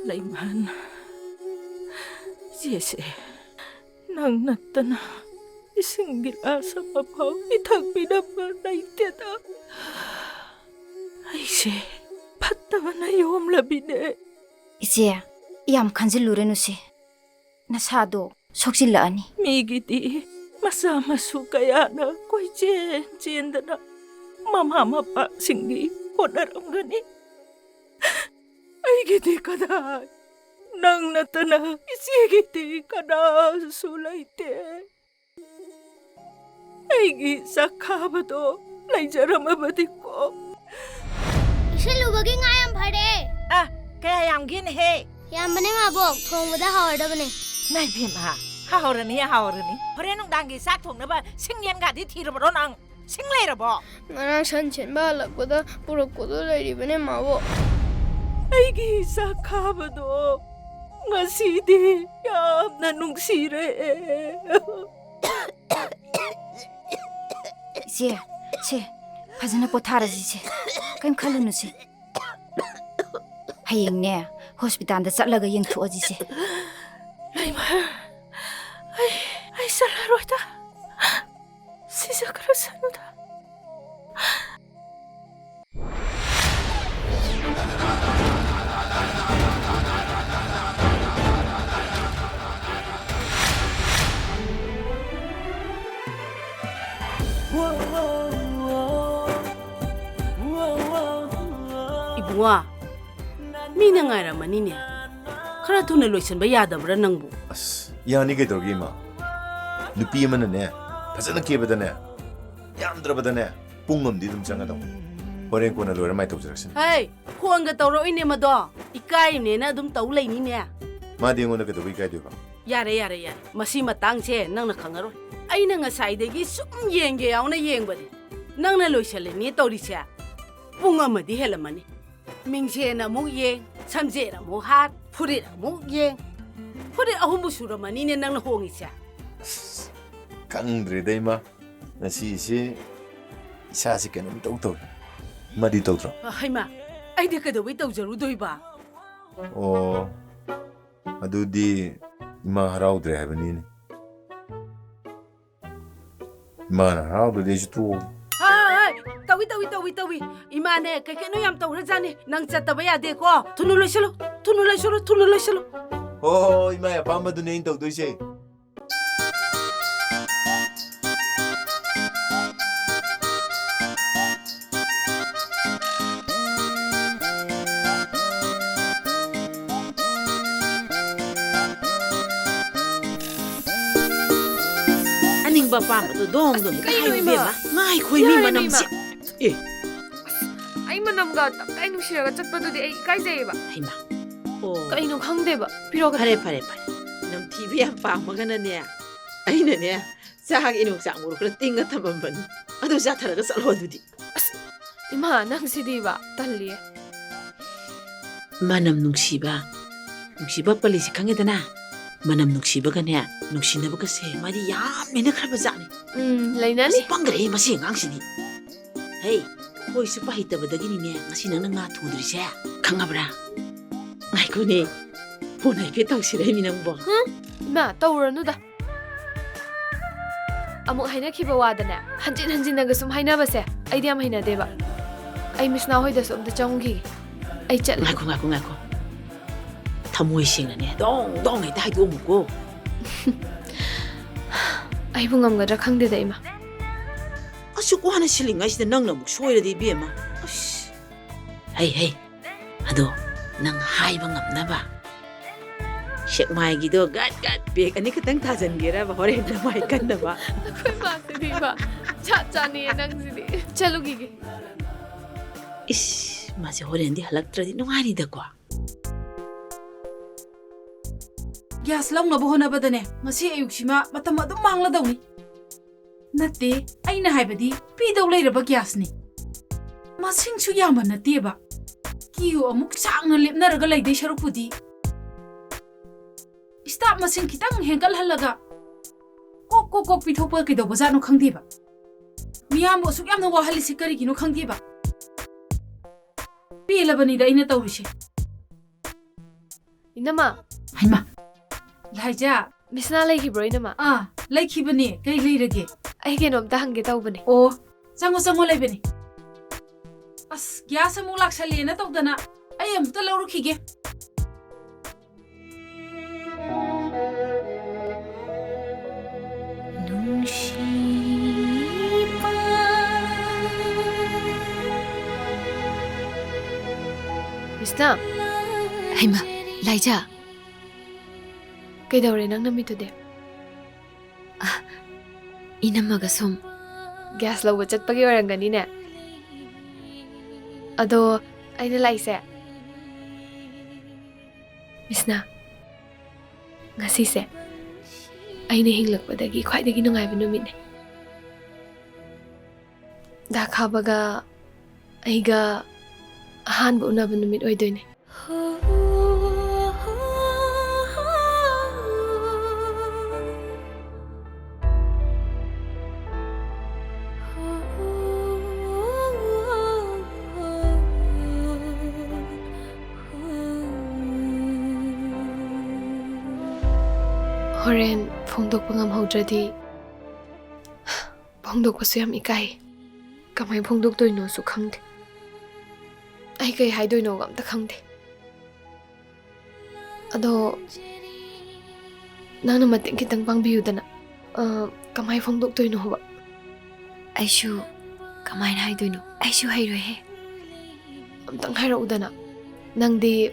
Layman, Jesse, nang natana, isang gilasa mapaw, itagpinapa na iteta. Ay, patnaman na yung labine. 이제 얌 간질루레누시 나사도 속질라니 Migiti, masama su kaya na ko'y jen na mamama pa singgi ko naramgani. Ay giti ka na, nang natana, isigiti ka na sulayte. Ay gisa ka ba to, laijara mabatik ko. Isilubagi nga yung pare. Ah, kaya yamgin he. Yamane mabok, thongbada hawadabane. Nai bima, haorani. Pare nung dangi sak thong na ba singyan ga di thira bro nang singlay ra bo. Ngarang sanchen ba lakbada purokkodo lairibane mabo. Ay gisa ka ba to, ngasidi, yam na nung sire. 이제 파즈나 포타라지지 그럼 칼루누시 하잉네 호스피탈에 잘라가 영투어지지 Layman, ay salaroita. Sisakara sanuda. Ibuwa, mina nga raman niya. Kara to na loisan ba yadabra nang bu? As, yani kay Dorgi ma. Nupi man na Pasana kibada na. Yamdra bada na. Pungam di dum sanga dong. Horen ko na lora mai tawjaraksin. Hey, huwag nga tawro ini ma do. Ikay ne na dum tawlay ni niya. Ma di ngo na ka dobi kay di ba. Yare. Masi matang siya nang nakangaro. Ay na nga saydagi sum yenge yaw na yeng ba di. Nang na loisale ni tawri siya. Pungam di helamani. Mingse na mo yeng. Samse na mo hat. Purit na mo yeng. Purit ahong busura manine nang nahongi siya. Kangdre day ma. Nasi isa si kanam taw. Ma di taw. Ay ma, ay di ka daw itaw jarudoy ba? Oh. Adudi ima haraudre habani ni. Ima na haraudre de tu. Ay, tawi. Imane, kay kano yam taw rajani nang chataba yade ko. Tunuloy silo. Oh, ima ya pamba du nein taw doise. Aning ba pa mo dong Kayo, ay Ima. beba. Ngay koy mi Yan, manam Ima. si. Eh, ay manam가 딱딱 누시라가 짝바도디 ay 까이제이바 ay ma. Oh. 까이노 강대바 비로가 Pare. Nam TV ang pamagana niya. Ay na niya. Sa hag inong sa amuro ko ting at tamamban. Ado siya talaga sa lodo di. 이마 낭시디바 달리에 Manam nungsiba. Nungsiba pali si kangedana. Manam nungsiba kanya. Nungsinaba kasi madi yamin na karabazani. 라이나니 Kasi panggare masih ngangsini. Hey, hoy sa pahita ba dagini niya ngasi nang nangatudri siya. Kangabra. Ngay ko ni. Punay kitang sila minang bo. 이마 떠오르누다 아무 하이나키바 와다나 한진나가 숨 하이나바세 아이디암 하이나데바 아이 미스나 호이다서 엄다 정기 아이 짤라 Ngako. Tamoy sing na niya. Dong, ita hayo mo ko. 아이 붕암가자 강대다 이마 Aso ko na siling nga sila nang namuk soy na di biya ma. Ash. Hey. Ado, nang hay bang na ba? Shek mai gido gat big ani katang tajan gira ba hore na mai kan na ba? 나쿠이 마스디바 차짜니 낭시디 찰루기게 Ish, masi hore hindi halaktra di nung ani da kwa. Gas lang nabuho na ba dane? Ngasi ayuk shima matama dum mangla daw ni. Nate, ay na haibadi pidaw layra ba gas ni. Masing su yaman na ba? Kiyo amuk sang na lip na raga layday sharupudi. Stop masing kitang hengkal halaga. Kok pithok pa kidaw ba zano kang ba? Miyam mo suk yam na wahali si kari kino kang ba? Pila ba nila ina tawri siya? Inama, ꯍꯩꯃꯥ ꯂꯥꯏꯖꯥ Misna leikibro inama. ꯂꯩꯈꯤꯕꯅꯤ ꯀꯩ ꯂꯩꯔꯒꯦ Ai kenomta hangge tawbane. ꯑꯣ ꯆꯪꯉꯣ ꯂꯩꯕꯅꯤ ꯑꯁ gas ꯑꯃꯨꯛ ꯂꯥꯛꯁꯜꯂꯦꯅ ꯇꯧꯗꯅ ꯑꯩ ꯑꯃꯨꯛꯇ ꯂꯧꯔꯨꯈꯤꯒꯦ Misna, Haima, Laija. kaidawre nang namitude. Inamaga sum. Gas lawa chatpagi orangani ne. Ado aina laise. Misna, ngasi se. Aina hinglakpadagi khwaidagi nungaiba numit ne. Da khabaga aiga ahanba unaba numit oidoine. Horen phongdokpa ngamhaudradi phongdokpasu yam ikai kamai phongdoktoino su khangde ai kai haidoino amta khangde ado nangna mateng kitang pangbiyudana kamai phongdoktoino hoba Aishu, kamai haidoino. Aishu hairohe. amtang hairaudana nangdi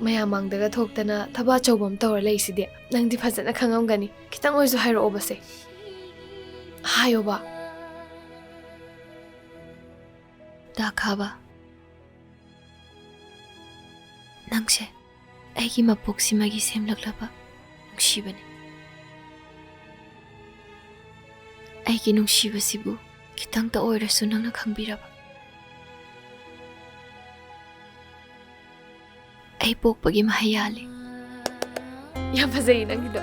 mayamangdaga thoktana thaba chawbam tawra leiside nangdi phajana khangamgani kitang oisu hairobase hayoba Da khaba. Nangse, aigi mapoksimagi semlaklaba nungshibane. Aigi nungshibasibu kitang ta oirasu nangna khangbiraba. Ai pokpagi mahayali. yam phajai nangido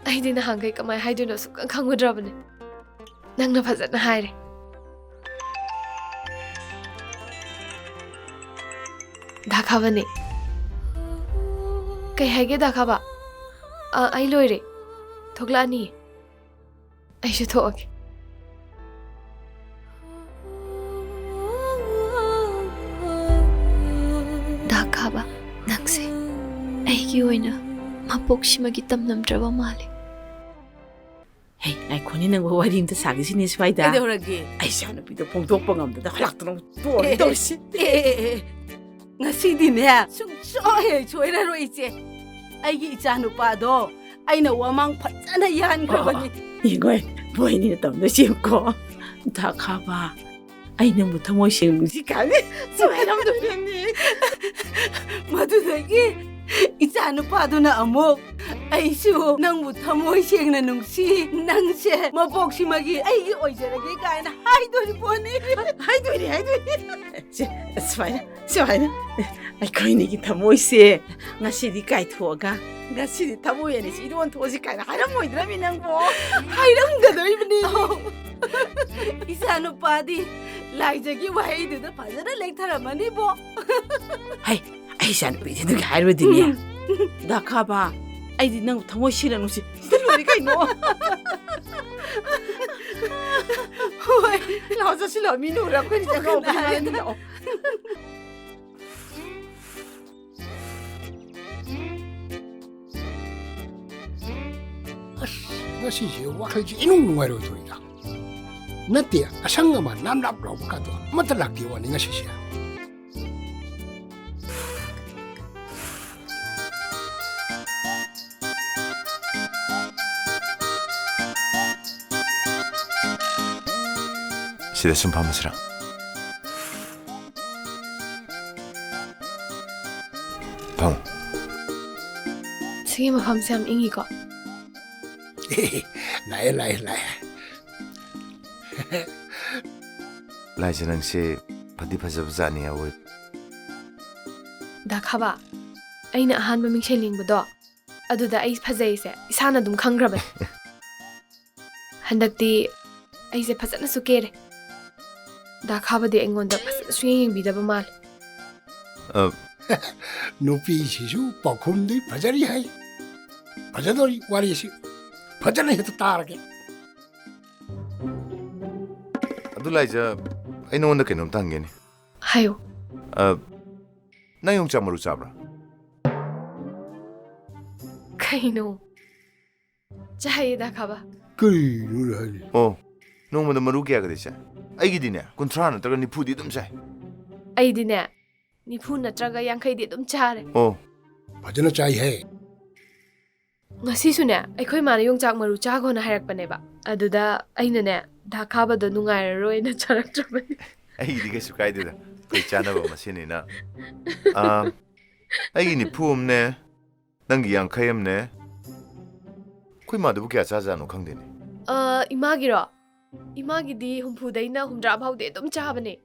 aidi na hangai kamai haidoino su khangudrabane nangna phajana haire dakhabane kai haige dakhaba ai loire thoglani aishu thoke Da khaba. Nangse, aigi oina mapoksimagi tamnamdraba male. Hey, ai khoni nang wari imta sagi sini swaida. ꯀꯩꯗꯧꯔꯒꯦ Ai sana pida phongdokpa ngamdada halakta to dorsi. ꯉꯁꯤꯗꯤꯅꯦ ꯁꯨꯡꯁꯣꯏ ꯁꯣꯏꯔꯔꯣꯏ ꯏꯆꯦ ꯑꯩꯒꯤ ꯏꯆꯥꯅꯨꯄꯥꯗꯣ ꯑꯩꯅ ꯋꯥꯃꯥꯡ ꯐꯖꯅ ꯌꯥꯟꯈ꯭ꯔꯕꯅꯤ Ingoi, boini na tamno simko. Da khaba. Ai nang thamoi singsi kani. Swainam do ni. ꯃꯗꯨꯗꯒꯤ ꯏꯆꯥꯅꯨꯄꯥꯗꯨꯅ ꯑꯃꯨꯛ ꯑꯩꯁꯨ ꯅꯪꯕꯨ ꯊꯃꯣꯏ ꯁꯦꯡꯅ ꯅꯨꯡꯁꯤ ꯅꯪꯁꯦ ꯃꯄꯣꯛꯁꯤꯃꯒꯤ ꯑꯩꯒꯤ ꯑꯣꯏꯖꯔꯒꯦ ꯀꯥꯏꯅ ꯍꯥꯏꯗꯣꯔꯤꯕꯣꯅꯤ Haidoi. Swaina. Ai khoini ki thamoi se. Ngasidi kai thoga. Ngasidi thamoi ani si ron thoji kai na haramoidrami nangbo. ꯍꯥꯏꯔꯝꯒꯗꯣꯔꯤꯕꯅꯤ ꯏꯆꯥꯅꯨꯄꯥꯗꯤ ꯂꯥꯏꯖꯒꯤ ꯋꯥꯍꯩꯗꯨꯗ ꯐꯖꯅ ꯂꯦꯡꯊꯔꯝꯃꯅꯤꯕꯣ Ai sana pida du hairwadini. Da khaba. Ai di nang thamoi sira nusi. Lori kai no. ꯍꯣꯏ Lauza sila minura ko ni tango pinani no. ngasiꯁꯦ ꯋꯥꯈꯜꯁꯦ ꯏꯅꯨꯡ ꯅꯨꯡꯉꯥꯏꯔꯣꯏꯗꯣꯏꯗ ꯅꯠꯇꯦ ꯑꯁꯪ ꯑꯃ ꯅꯥꯝꯂꯥꯞ ꯂꯥꯎꯕ ꯀꯥꯗꯣ ꯑꯃꯠꯇ ꯂꯥꯛꯇꯦ ꯋꯥꯅꯤ ꯉꯁꯤꯁꯦ 시대 심판하시라. 방. sigi mafamse am ingi ko ꯂꯥꯛꯑꯦ 라이즈 낭시 바디 파자부자니 하고 dakhaba aina ahanba mingshe lingbado aduda ai phajaise isana dum khangrabe handakti aise phajana sukere dakhaba de engonda phajana suyeng bidaba mal 누피시슈 뻐쿰들이 버저리 하이 버저돌이 와리시 버저는 해도 따라게 ꯑꯗꯨ ꯂꯥꯏꯖ ꯑꯩ ꯅꯉꯣꯟꯗ ꯀꯩꯅꯣꯝꯇ ꯍꯪꯒꯦꯅꯦ 하요. ꯅꯪ ꯌꯣꯡꯆꯥꯛ ꯃꯔꯨ ꯆꯥꯕ꯭ꯔꯥ 카이노. 자이다 가봐. 그리노라 하니 ꯑꯣ ꯅꯣꯡꯃꯗ ꯃꯔꯨ ꯀꯌꯥꯒꯗꯤ ꯆꯥꯏ ꯑꯩꯒꯤꯗꯤꯅꯦ 30 ꯅꯠꯇ꯭ꯔꯒ 40ꯗꯤ ꯑꯗꯨꯝ ꯆꯥꯏ 아이디네. 니푸 나트라가 양카이디 좀 잘해. ꯑꯣ 버저는 짜이 해 ngasiꯁꯨꯅꯦ ꯑꯩꯈꯣꯏ ꯃꯥꯅ ꯌꯣꯡꯆꯥꯛ ꯃꯔꯨ ꯆꯥꯈꯣꯅ ꯍꯥꯏꯔꯛꯄꯅꯦꯕ ꯑꯗꯨꯗ ꯑꯩꯅꯅꯦ ꯗꯥ ꯈꯥꯕꯗꯣ ꯅꯨꯡꯉꯥꯏꯔꯔꯣꯏꯅ ꯆꯥꯔꯛꯇ꯭ꯔꯕꯅꯤ ꯑꯩꯒꯤꯗꯤ ꯀꯩꯁꯨ ꯀꯥꯏꯗꯦꯗ ꯑꯩꯈꯣꯏ ꯆꯥꯅꯕ ꯃꯁꯦꯟꯅꯤꯅ ꯑꯩꯒꯤ 40 ꯑꯃꯅꯦ ꯅꯪꯒꯤ 50 ꯑꯃꯅꯦ ꯑꯩꯈꯣꯏ ꯃꯥꯗꯨꯕꯨ ꯀꯌꯥ ꯆꯥꯖꯥꯠꯅꯣ ꯈꯪꯗꯦꯅꯦ 이마기로 이마기디 훔푸데이나 훔드라 파우데 좀 짜하버네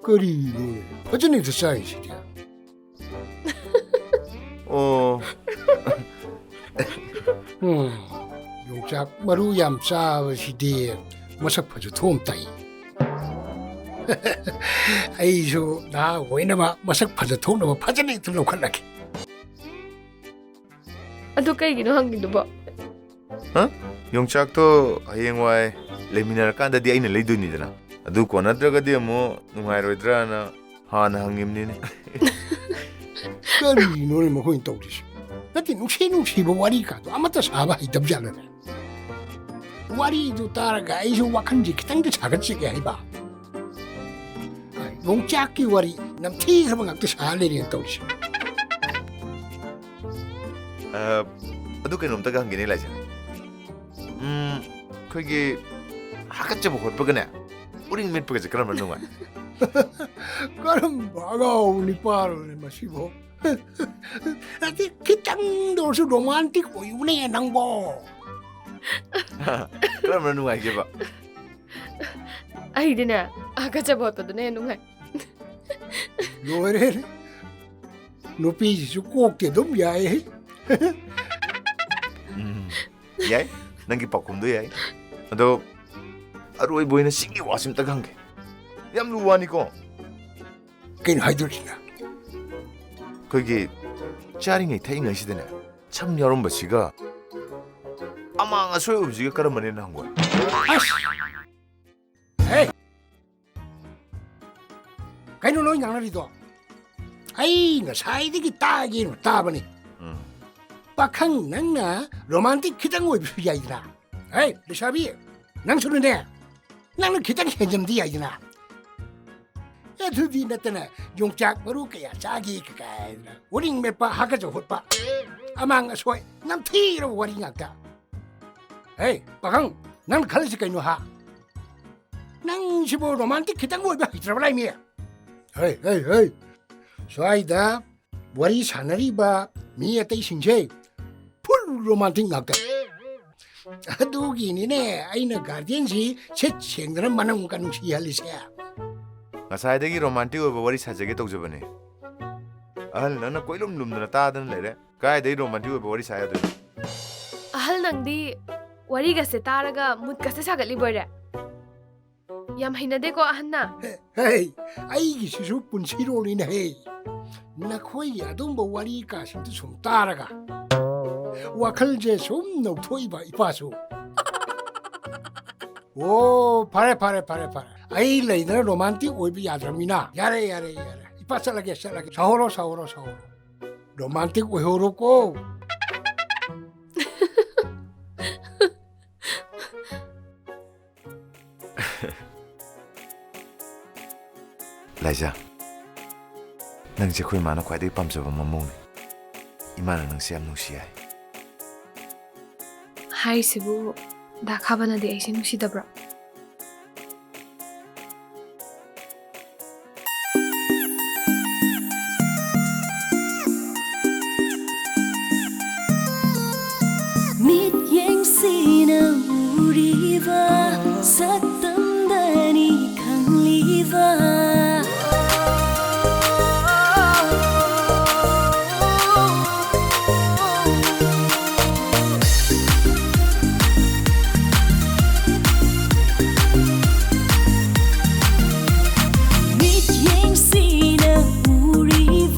그리노라 버저는 더 짜이 시리야 ꯑꯣ 용짝 마루 얌짜시디 머석 퍼주 도움 따이 아이쇼 나 왜나마 머석 퍼주 도움나마 퍼전에 들러 갈라게 아도 까이기노 한기도 봐 ꯌꯣꯡꯆꯥꯛꯇꯣ ꯍꯌꯦꯡꯋꯥꯏ ꯂꯩꯃꯤꯟꯅꯔꯀꯥꯟꯗꯗꯤ ꯑꯩꯅ ꯂꯩꯗꯣꯏꯅꯤꯗꯅ ꯑꯗꯨ ꯀꯣꯟꯅꯗ꯭ꯔꯒꯗꯤ ꯑꯃꯨꯛ ꯅꯨꯡꯉꯥꯏꯔꯣꯏꯗ꯭ꯔꯥꯅ ꯍꯥꯟꯅ ꯍꯪꯉꯤꯕꯅꯤꯅꯦ 그리노라 뭐 거긴 떠오르시 나한테 누시누시보 와리가도 아무것도 사바 이답잖아 와리도 따라가 아이쇼 와칸지 기땅도 작아지게 해봐 용짝기 와리 남티 그러면 각도 살래리는 떠오르시 ꯑꯗꯨ ꯀꯩꯅꯣꯝꯇꯒ ꯍꯪꯒꯦꯅꯦ ꯂꯥꯏꯖ ꯑꯩꯈꯣꯏꯒꯤ ꯍꯥꯀꯠꯆꯕ ꯈꯣꯠꯄꯒꯅꯦ 우링 метꯄꯒꯁꯦ ꯀꯔꯝꯕ ꯅꯨꯡꯉꯥꯏ 그럼 바가오니 빠르네 마시보 아직 기땅도서 로man틱 보이네 낭보 그러면 누가이게봐 아이디네 아가자 버터도네 누가 노래 노피지 꼭게 좀 야해 야이 nangi 뻐쿰도 야이 너 아로이 보이는 신기 와심 딱 한게 얌 루와니고 그냥 하이들지나 거기 짜링이 태잉 시대네 참 여름 버시가 아마 소요 음식이 까르마니는 한 거야 아씨 에이 그냥 너 양날이도 아이 나 사이드기 따기는 따버니 빡한 낭나 로man틱 기장 오이비야 이나 에이 르샤비 낭 소리네 낭는 기장 현점디야 이나 애들이 나타나 용짝 머루게야 자기 그까이나 우링 몇바 하가져 헛바 아망 소이 남티로 와링아까 에이 빡한 낭 칼리스까 이노하 낭 시보 로man틱 기장 오이비야 이트라블라이미 에이 소아이다 와리 사나리바 미야떼 신체 풀 로man틱 나까 아두기니네 아이나 가디언시 제 챙드는 만한 가는 시할리세야 ngasaidagi romantic oba wari sajage tawjabane ahal nana koilum lumdana tadan lere kaidai romantic oba wari sayadu ahal nangdi wariga se taraga mutka se sagali boire yam hinade ko ahanna 헤이 아이기 시수 분시로리네 헤이 나코이 아동보 와리 가심도 좀 따라가 와칼제 좀 녹토이바 이파수 오 파레 아이 레이더 로man틱 오이비 야드미나 야레 이파살라게 사호로 로man틱 오호로고 라이자 낭제 코이 마나 과이데기 빰잡아 맘모네 이마나 낭시 얌 농시야이 하이스부 다 가바나데 에이시 누시다브라 밑행시나 우리와 샀던다니 강리와 밑행시나 우리와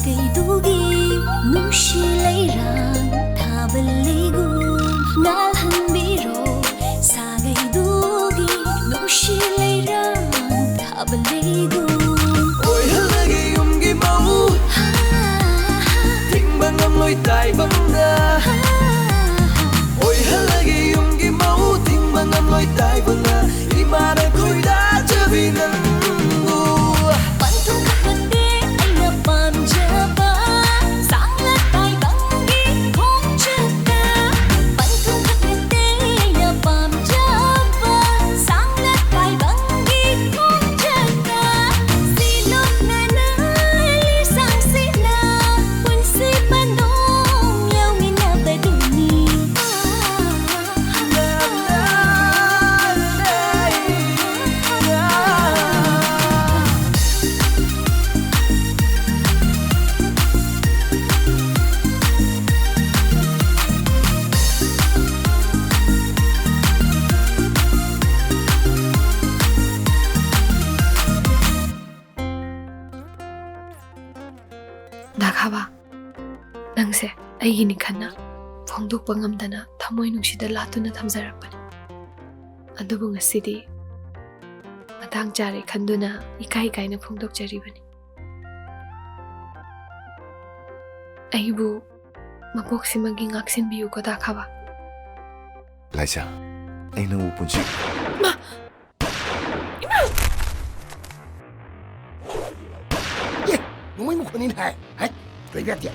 사계두기 누실레이랑 타블리고 날한비로 사계두기 누실레이랑 타블리고 ôi halagi umgi mau thing bang am loi tai bang na ôi halagi umgi mau thing bang am loi tai bang na imara koi da chabi nang 나가봐. 낭세, 아이기니 칸나. ꯐꯣꯡꯗꯣꯛꯄ ꯉꯝꯗꯅ ꯊꯃꯣꯏ ꯅꯨꯡꯁꯤꯗ ꯂꯥꯠꯇꯨꯅ ꯊꯝꯖꯔꯛꯄꯅꯤ. ꯑꯗꯨꯕꯨ ꯉꯁꯤꯗꯤ ꯃꯇꯥꯡ ꯆꯥꯔꯦ ꯈꯟꯗꯨꯅ ꯏꯀꯥꯏ ꯏꯀꯥꯏꯅ ꯐꯣꯡꯗꯣꯛꯆꯔꯤꯕꯅꯤ. ꯑꯩꯕꯨ ꯃꯄꯣꯛꯁꯤꯃꯒꯤ ꯉꯥꯛꯁꯤꯟꯕꯤꯌꯨꯀꯣ ꯗꯥꯈꯥꯕ. 라이자, ꯑꯩ ꯅꯪꯕꯨ ꯄꯨꯟꯁꯤ Ngồi một con in hại, hãy lấy ra tiền.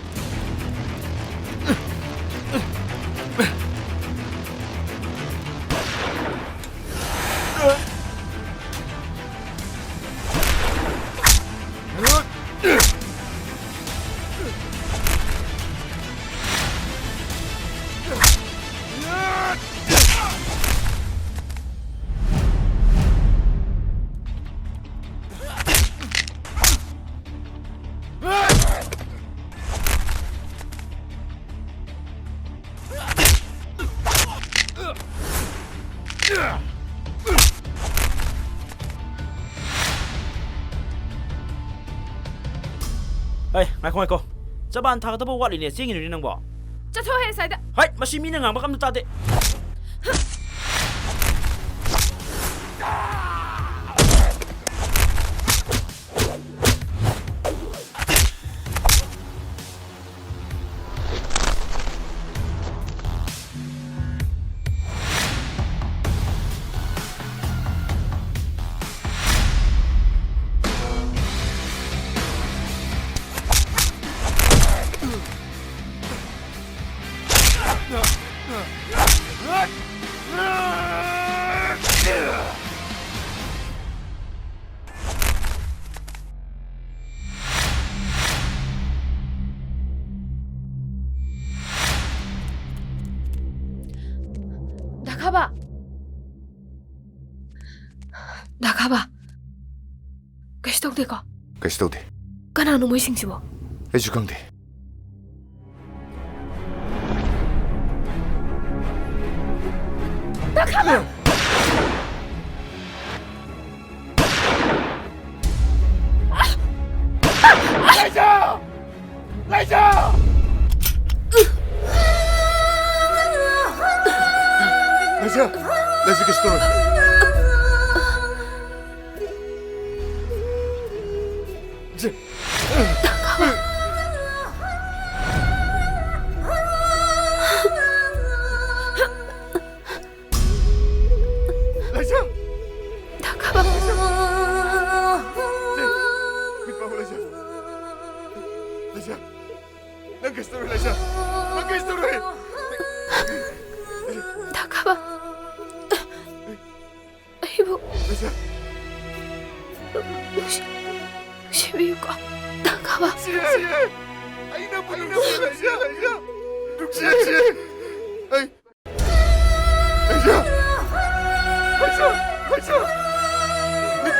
Hey, ngài cô, cho bạn thằng tao bắt liền riêng người đi bỏ. Cho thôi hết sai đó. Hey, mà xin mi ngang bắt cầm ta đấy. 나가봐. 나가봐. 계시덕대가. 계시덕대. 까나노 모이싱시워. 해주강대. 나가봐. 라이자! 라이자! 라이자 계시덕대. 나가봐. 나가봐. 아이고. 무시비유가 나가봐. 아이나 라이자.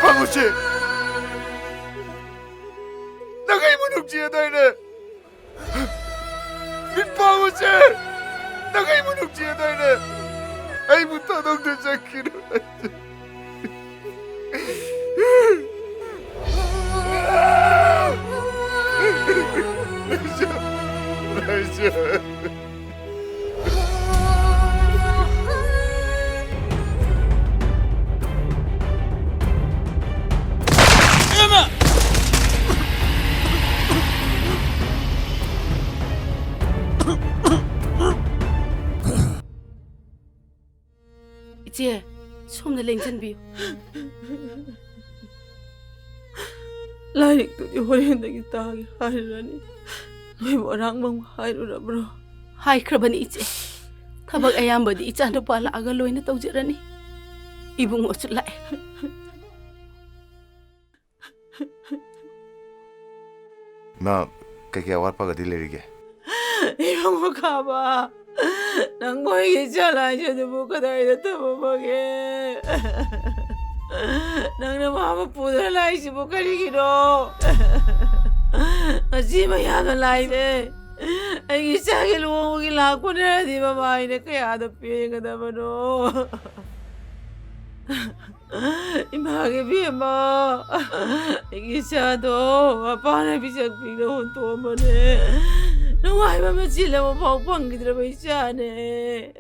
방우씨 나가 이모 눅지야 다이네 방우씨 나가 이모 눅지야 다이네 아이부터 넉들 잡기로 하자 ꯆꯦ ꯁꯣꯝꯅ ꯂꯦꯡꯁꯟꯕꯤꯌꯨ ꯂꯥꯏꯔꯤꯛꯇꯨꯗꯤ ꯍꯣꯔꯦꯟꯗꯒꯤ ꯇꯥꯒꯦ ꯍꯥꯏꯔꯅꯤ ꯅꯣꯏꯕꯨ ꯑꯔꯥꯡꯕ ꯍꯥꯏꯔꯨꯔꯕ꯭ꯔꯣ ꯍꯥꯏꯈ꯭ꯔꯕꯅꯤ ꯏꯆꯦ ꯊꯕꯛ ꯑꯌꯥꯝꯕꯗꯤ ꯏꯆꯥꯅꯨꯄꯥ ꯂꯥꯛꯑꯒ ꯂꯣꯏꯅ ꯇꯧꯖꯔꯅꯤ 이붕어줄 라이 마 그게 와빠가 딜레리게 이붕어 가봐 난 거기 잘라줘도 못 가다이다 터보게 나는 마음을 부들 라이지 못 가리기로 아지마 야는 라이네 아이 자기 로기 라고네 디마 마이네 그야도 비행하다 보노 이마게 비마 이게 자도 아빠네 비작비로 혼토머네 너 아이마마 질러면 펑펑 기들어봐 있잖네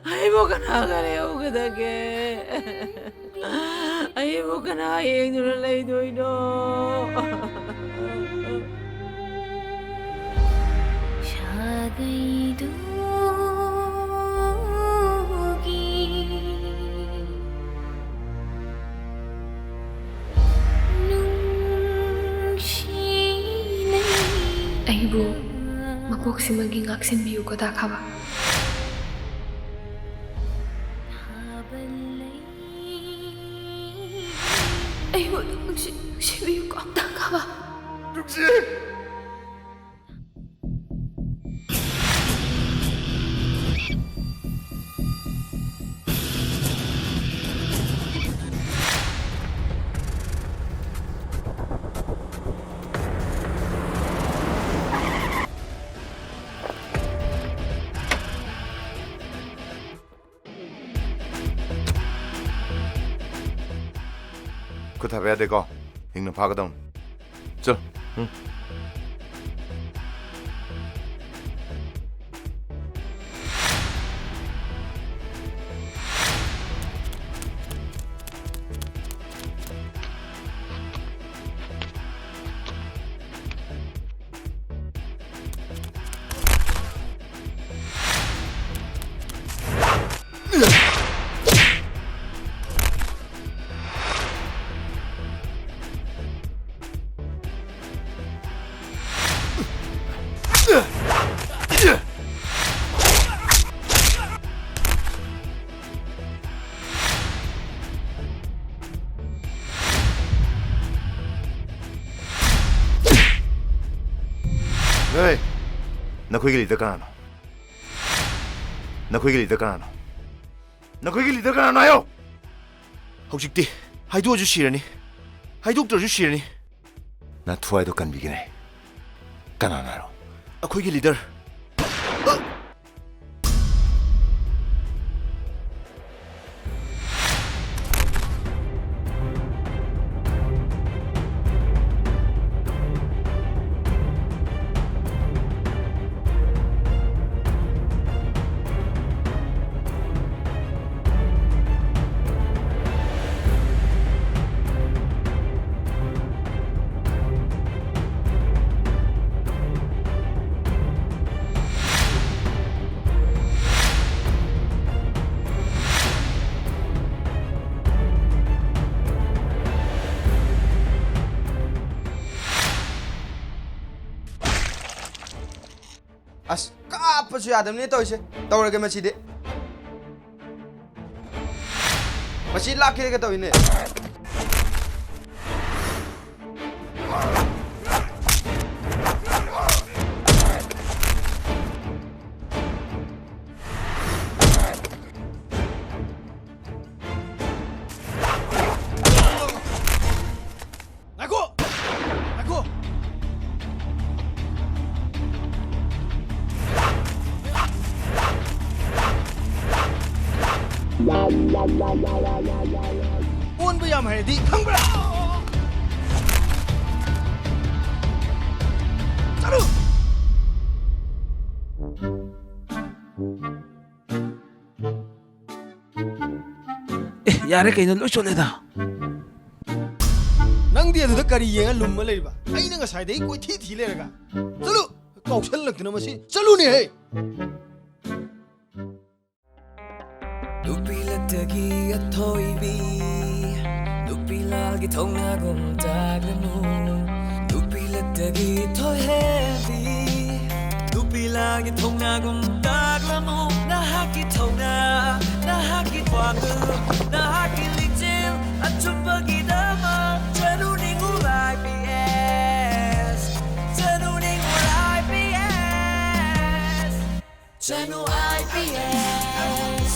아이모가 나가래요 그다게 아이모가 나의 눈을 내도이노 아이고 막곡심하기 ngaksinbiyu da khaba 아이고 nungsibiyu da khaba nungsi 그 다 해야 되고 읽는 파거든. 저, 응. 에이, 나 그 얘기 리더 가나? 나 그 얘기 리더 가나? 나 그 얘기 리더 가나요? 혹시디 하이도 주시려니? 하이도 주시려니? 나 투하이도 간 비기네. 가나나로. 아, 그 얘기 리더. 아스 까빠지 야담네 또이세 떠오르게 마치데 마치 라키게 떠이네 온 비암 해디 캉브라 자루 야래 kayno lo choleda ꯅꯪꯗꯤ ꯑꯗꯨꯗ ꯀꯔꯤ ꯌꯦꯡꯉ ꯂꯨꯝꯃ ꯂꯩꯔꯤꯕ ꯑꯩꯅ ꯉꯁꯥꯏꯗꯒꯤ ꯀꯣꯏꯊꯤ ꯊꯤ ꯂꯩꯔꯒ ꯆꯠꯂꯨ ꯀꯥꯎꯁꯜꯂꯛꯇꯅ ꯃꯁꯤ ꯆꯠꯂꯨꯅꯦ ꯍꯦ ꯂꯛꯇꯒꯤ ꯑꯊꯣꯏꯕꯤ ꯅꯨꯄꯤ ꯂꯥꯜꯒꯤ ꯊꯧꯅꯥꯒꯨꯝ ꯇꯥꯛꯂꯝꯃꯨ ꯅꯨꯄꯤ ꯂꯛꯇꯒꯤ ꯊꯣꯏꯍꯦꯕꯤ ꯅꯨꯄꯤ ꯂꯥꯜꯒꯤ ꯊꯧꯅꯥꯒꯨꯝ ꯇꯥꯛꯂꯝꯃꯨ ꯅꯍꯥꯛꯀꯤ ꯊꯧꯅꯥ ꯅꯍꯥꯛꯀꯤ ꯄꯥꯡꯒꯜ ꯅꯍꯥꯛꯀꯤ ꯂꯤꯆꯦꯜ ꯑꯆꯨꯝꯕꯒꯤꯗꯃꯛ ꯆꯠꯅꯨꯅꯤꯡꯉꯨ IPS ꯆꯠꯅꯨꯅꯤꯡꯉꯨ IPS ꯆꯠꯅꯨ IPS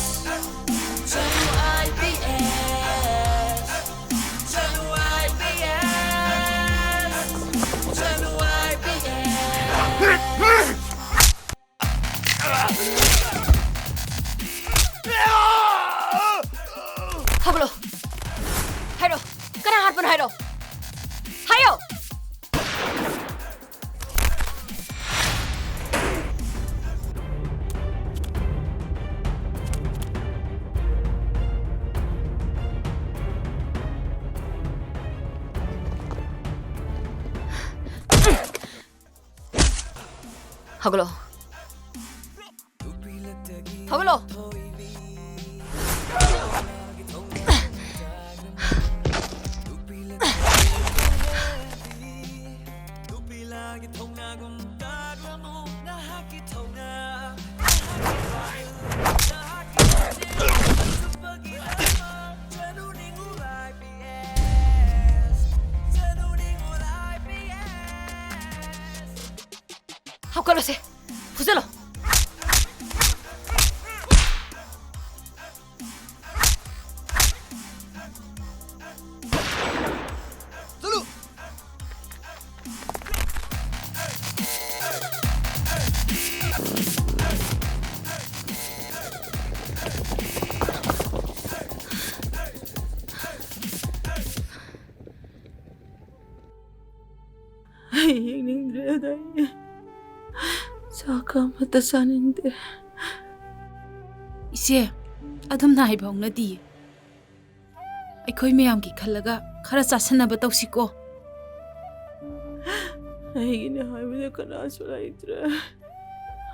Chanu IPS Chanu IPS Chanu IPS Hablo. Hairo. Kana harpan hairo. Hayo. Hablo. Hablo. Háblalo, sí. Fúselo. Yeningdre Saka mata saningde. Ise, adum na haibong na di. Aikoy mayam ki khalaga khara chasanaba tawsiko. Aigina haibde kana sulaitra.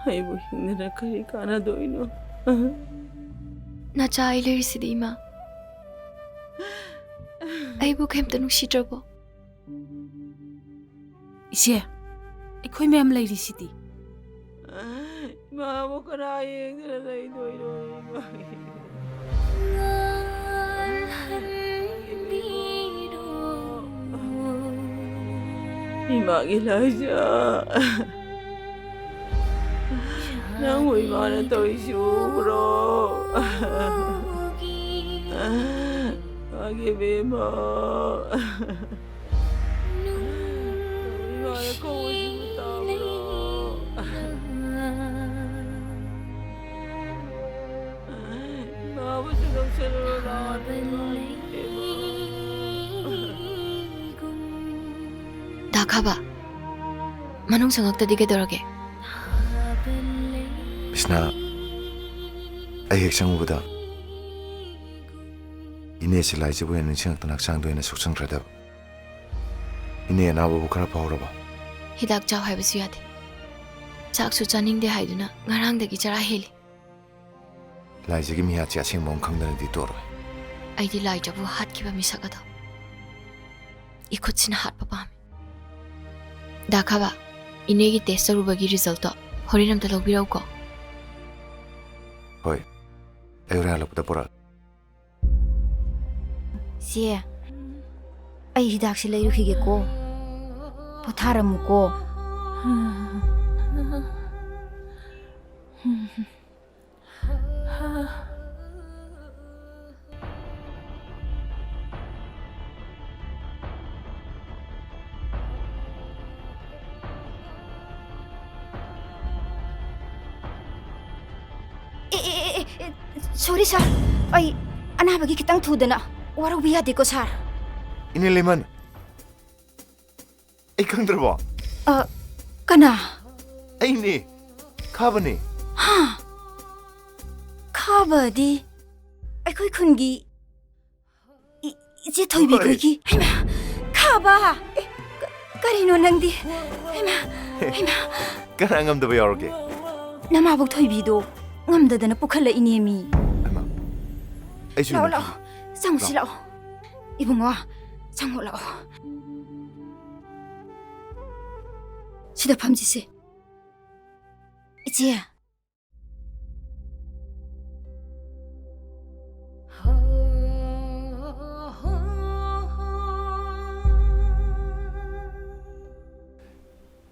Aibu hingna kari kana doino. Na chai ler sidima. Aibu kemta nuksitrabo. Ise, aikoy mayam lairi sidi. Mamo kana yengna lai doino. Imagi laja. Nang hui mana toi shuro. Agi bema. Imana kau shimutaro. Mamo sedang seluruh Dakaba. Manong sangakta di kedorage. Bisna, ay heksang ubada. Ine sila ibu yang nisang tanak sang doy na suksang radab. Ine na abu bukara pahura ba. Hidak jaw hai basu yade. Chak su chaning de hai duna ngarang dagi chara heli. Lai jagi miha cia sing mong kang dana di toro. Ai di lai jabu hat kiba misakada. Ikut sin hat papa. Dakaba, inegi test sarubagi result to horinam ta logbirau ko. Hoi, ay ura halap da pora. Siya, ay hidak sila iruhige ko. Potaramu ko. Sorry, sir. Ay, anabagi kitang tuda na. Waraw biyade ko, sir. Ini leman. Ay kang drabo. Kana? Ay ni. Kaba ni. Ha? Kaba di? Ay ko'y kungi. Ije to'y bigagi. Ay ma, kaba. Karino nang di. Ay ma. Kana ngam da ba yorge. Namabog to'y bido. Ngamdada na pukhala inemi. ꯑꯩꯁꯨ ꯂꯥꯛꯑꯣ ꯂꯥꯛꯑꯣ ꯆꯪꯉꯨꯁꯤ ꯂꯥꯛꯑꯣ 이봉아 ꯆꯪꯉꯣ ꯂꯥꯛꯑꯣ 시다 밤지세 이제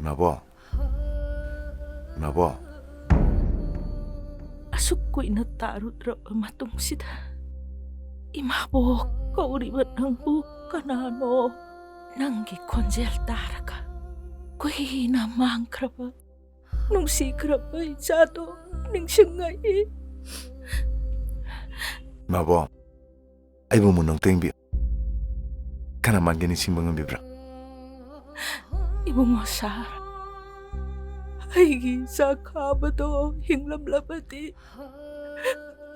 이마보 이마보 asuk kuina tarudra matungsida imabo kauriba nangbu kanano nanggi konjel taraka kuina mangkraba nungsikraba ijato ningsingai 이마보 아이보 문ong 땡비 kana mangeni simbang bibra Ibong Sara ay gisa kabado hinglamlabati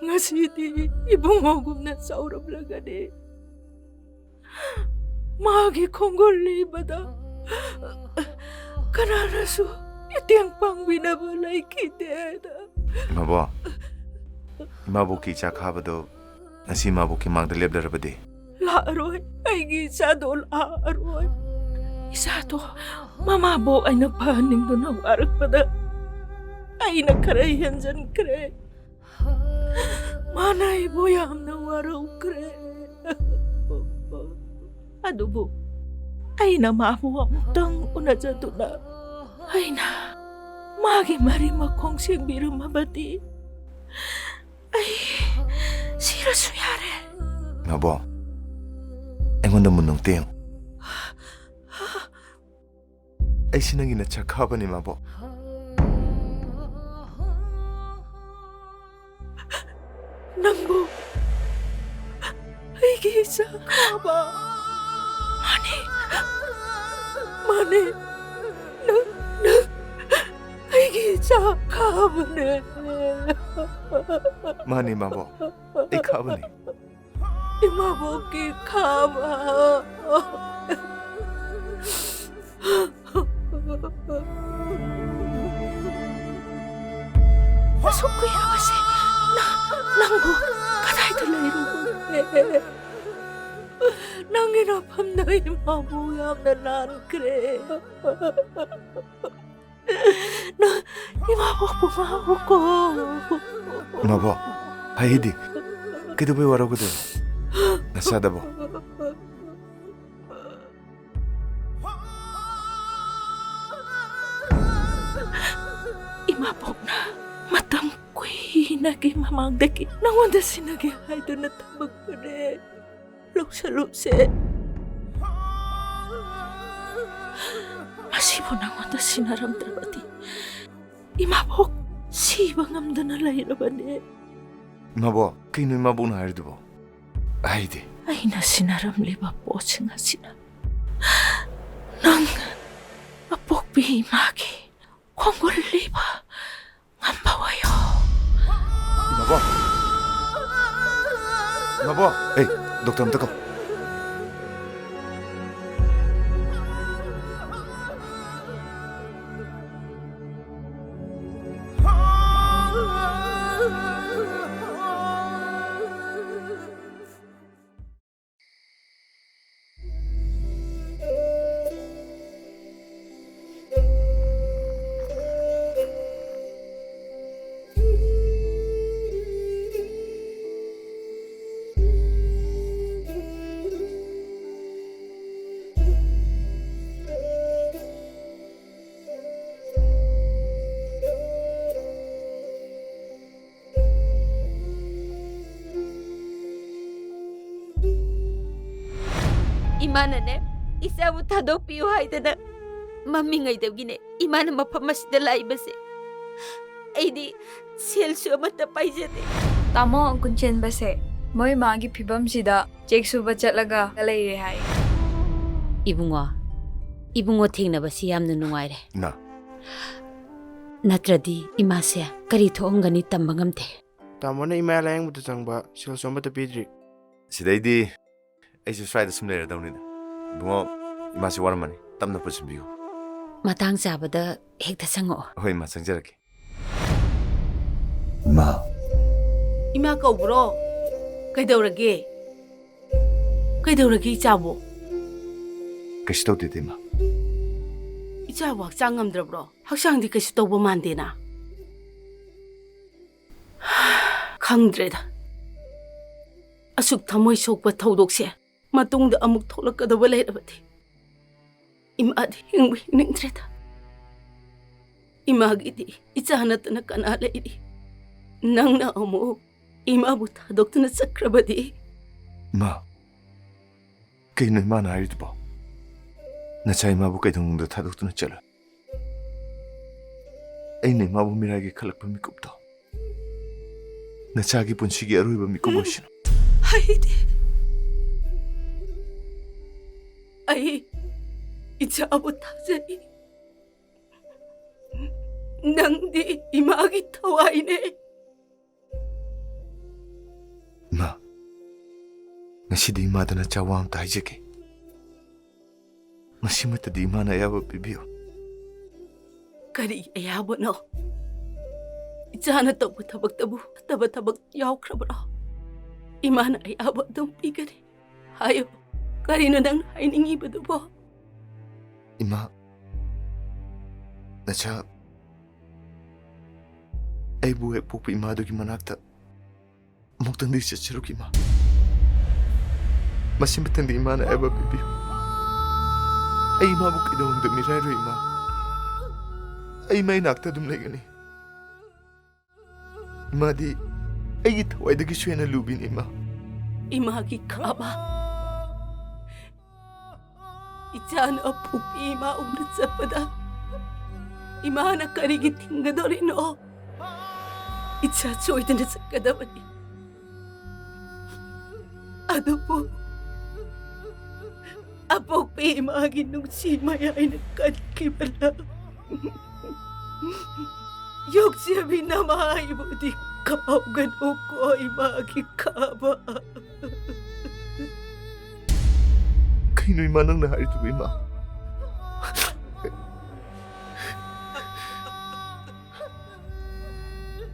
ngasidi ibong ogum na saurab lagani magi konggol bada kanarasu itiyang pang binabalay kiteda 이마보 기자 카바도 나시 이마보 기 망들 렙더버디 Laaroy ay gisa do laaroy isa to mamabo ay napaning doon ang arak pada ay nagkarayan dyan kre manay boyam na waraw kre adubo ay namabuwa mo tang una dyan to na ay na magi marima kong siyang biro mabati ay sira suyare 이마보 앵원도 문ong 땡 ay sinangina chakaba ni Mabo. Nangbo, ay gisa kaba. Mane, ay gisa kaba ne. Mani Mabo, ikaba ni. Imabo ki kaba. Masukkuya kasi nanggo katay tulayro nanginapam na imabuyam na nankre na imabok pumabok ko Mabo, hayidi. Kita boy waraw ko doon. Nasada bo. Imabok na matang kuy nagi mamagdaki nang wanda sinagi ay doon na tabag pa rin luksa-lukse masibo nang wanda sinaram trabati imabok sibang amda na layraban eh Mabo, kino Mabo na hardo bo. Hayidi. ay na sinaram liba po siya nga sina nang apok bihimagi konggol liba ngambawayo Mabo, hey, dokter mtako. 이만하네 이사부 타독비요 하이드나 맘밍아이더기네 이만한 마파마시다 라이버세 아이디 셀수 아마타 파이제데 तामो अंकुन चेनबसे मोय मागी फिबमसिदा चेकसुबा चटलगा लैरे हाय इबुंगो थेंनबसि यामना नुंगाइरे ना नत्रदि इमासे करी थोंगनी तंबा ngamte तामोने इमा lying बुत चंगबा सेलसोम बत पिद्रि सिदैदी ऐसे स्वाइद सुम लेर दौनिदा बुङो इमासे वारमनि तमना पुसिबियो matang sabada hekta sango होय मा संजरके मा ima ko bro ꯀꯩꯗꯧꯔꯒꯦ ꯀꯩꯗꯧꯔꯒꯦ ꯏꯆꯥꯕꯨ ꯀꯩꯁꯨ ꯇꯧꯗꯦꯗ ꯏꯃꯥ ꯏꯆꯥꯕꯨ ꯍꯛꯆꯥꯡ ꯉꯝꯗ꯭ꯔꯕ꯭ꯔꯣ ꯍꯛꯆꯥꯡꯗꯤ ꯀꯩꯁꯨ ꯇꯧꯕ ꯃꯥꯟꯗꯦꯅ ꯈꯪꯗ꯭ꯔꯦꯗ ꯑꯁꯨꯛ ꯊꯃꯣꯏ ꯁꯣꯛꯄ ꯊꯧꯗꯣꯛꯁꯦ ꯃꯇꯨꯡꯗ ꯑꯃꯨꯛ ꯊꯣꯛꯂꯛꯀꯗꯕ ꯂꯩꯔꯕꯗꯤ ꯏꯃꯥꯗꯤ ꯍꯤꯡꯕ ꯍꯤꯡꯅꯤꯡꯗ꯭ꯔꯦꯗ ꯏꯃꯥꯒꯤꯗꯤ ꯏꯆꯥ ꯅꯠꯇꯅ ꯀꯅꯥ ꯂꯩꯔꯤ ꯅꯪꯅ ꯑꯃꯨꯛ 이마부 타독트는 ጸ크라바디 마 그이는 이마나 알리도 봐 나차 이마부 그이동도 타독트는 쩔어 에이는 이마부 미라게 칼락바 미꼽다 나차기 본식이 어루이바 미꼽으시노 하이디 아이 이제 아부 타자니 낭디 이마기 타와이네 마, ngasidi imada na chawam taijake. Ngasimutadi imana ayaba bibiyo. Kari ayaba no. Ijana tabu tabak yaokrabra. Imana ayaba dum pigari. Hayo, kari na nang hainingi badubo. Ima, nacha, ay buhay pupi imado ki manakta. Mugtandi chachiruk ima. Masimbitandi imana eba bibiyo. Ay ima bu kidong da mirayro ima. Ay may nakta dum legani. Ima di ay gitaway da gisyo na lubin ima. Ima ki kaba. Ijana pupi ima umrat sapada. Ima na karigi tingadorino. Icha choydana sakadabani. Adupo, apok imagin nung si Maya ay nagkakibala. Yok siya binamahay mo di kaugan ko imagi kaba. Kaino imanang naharito ima.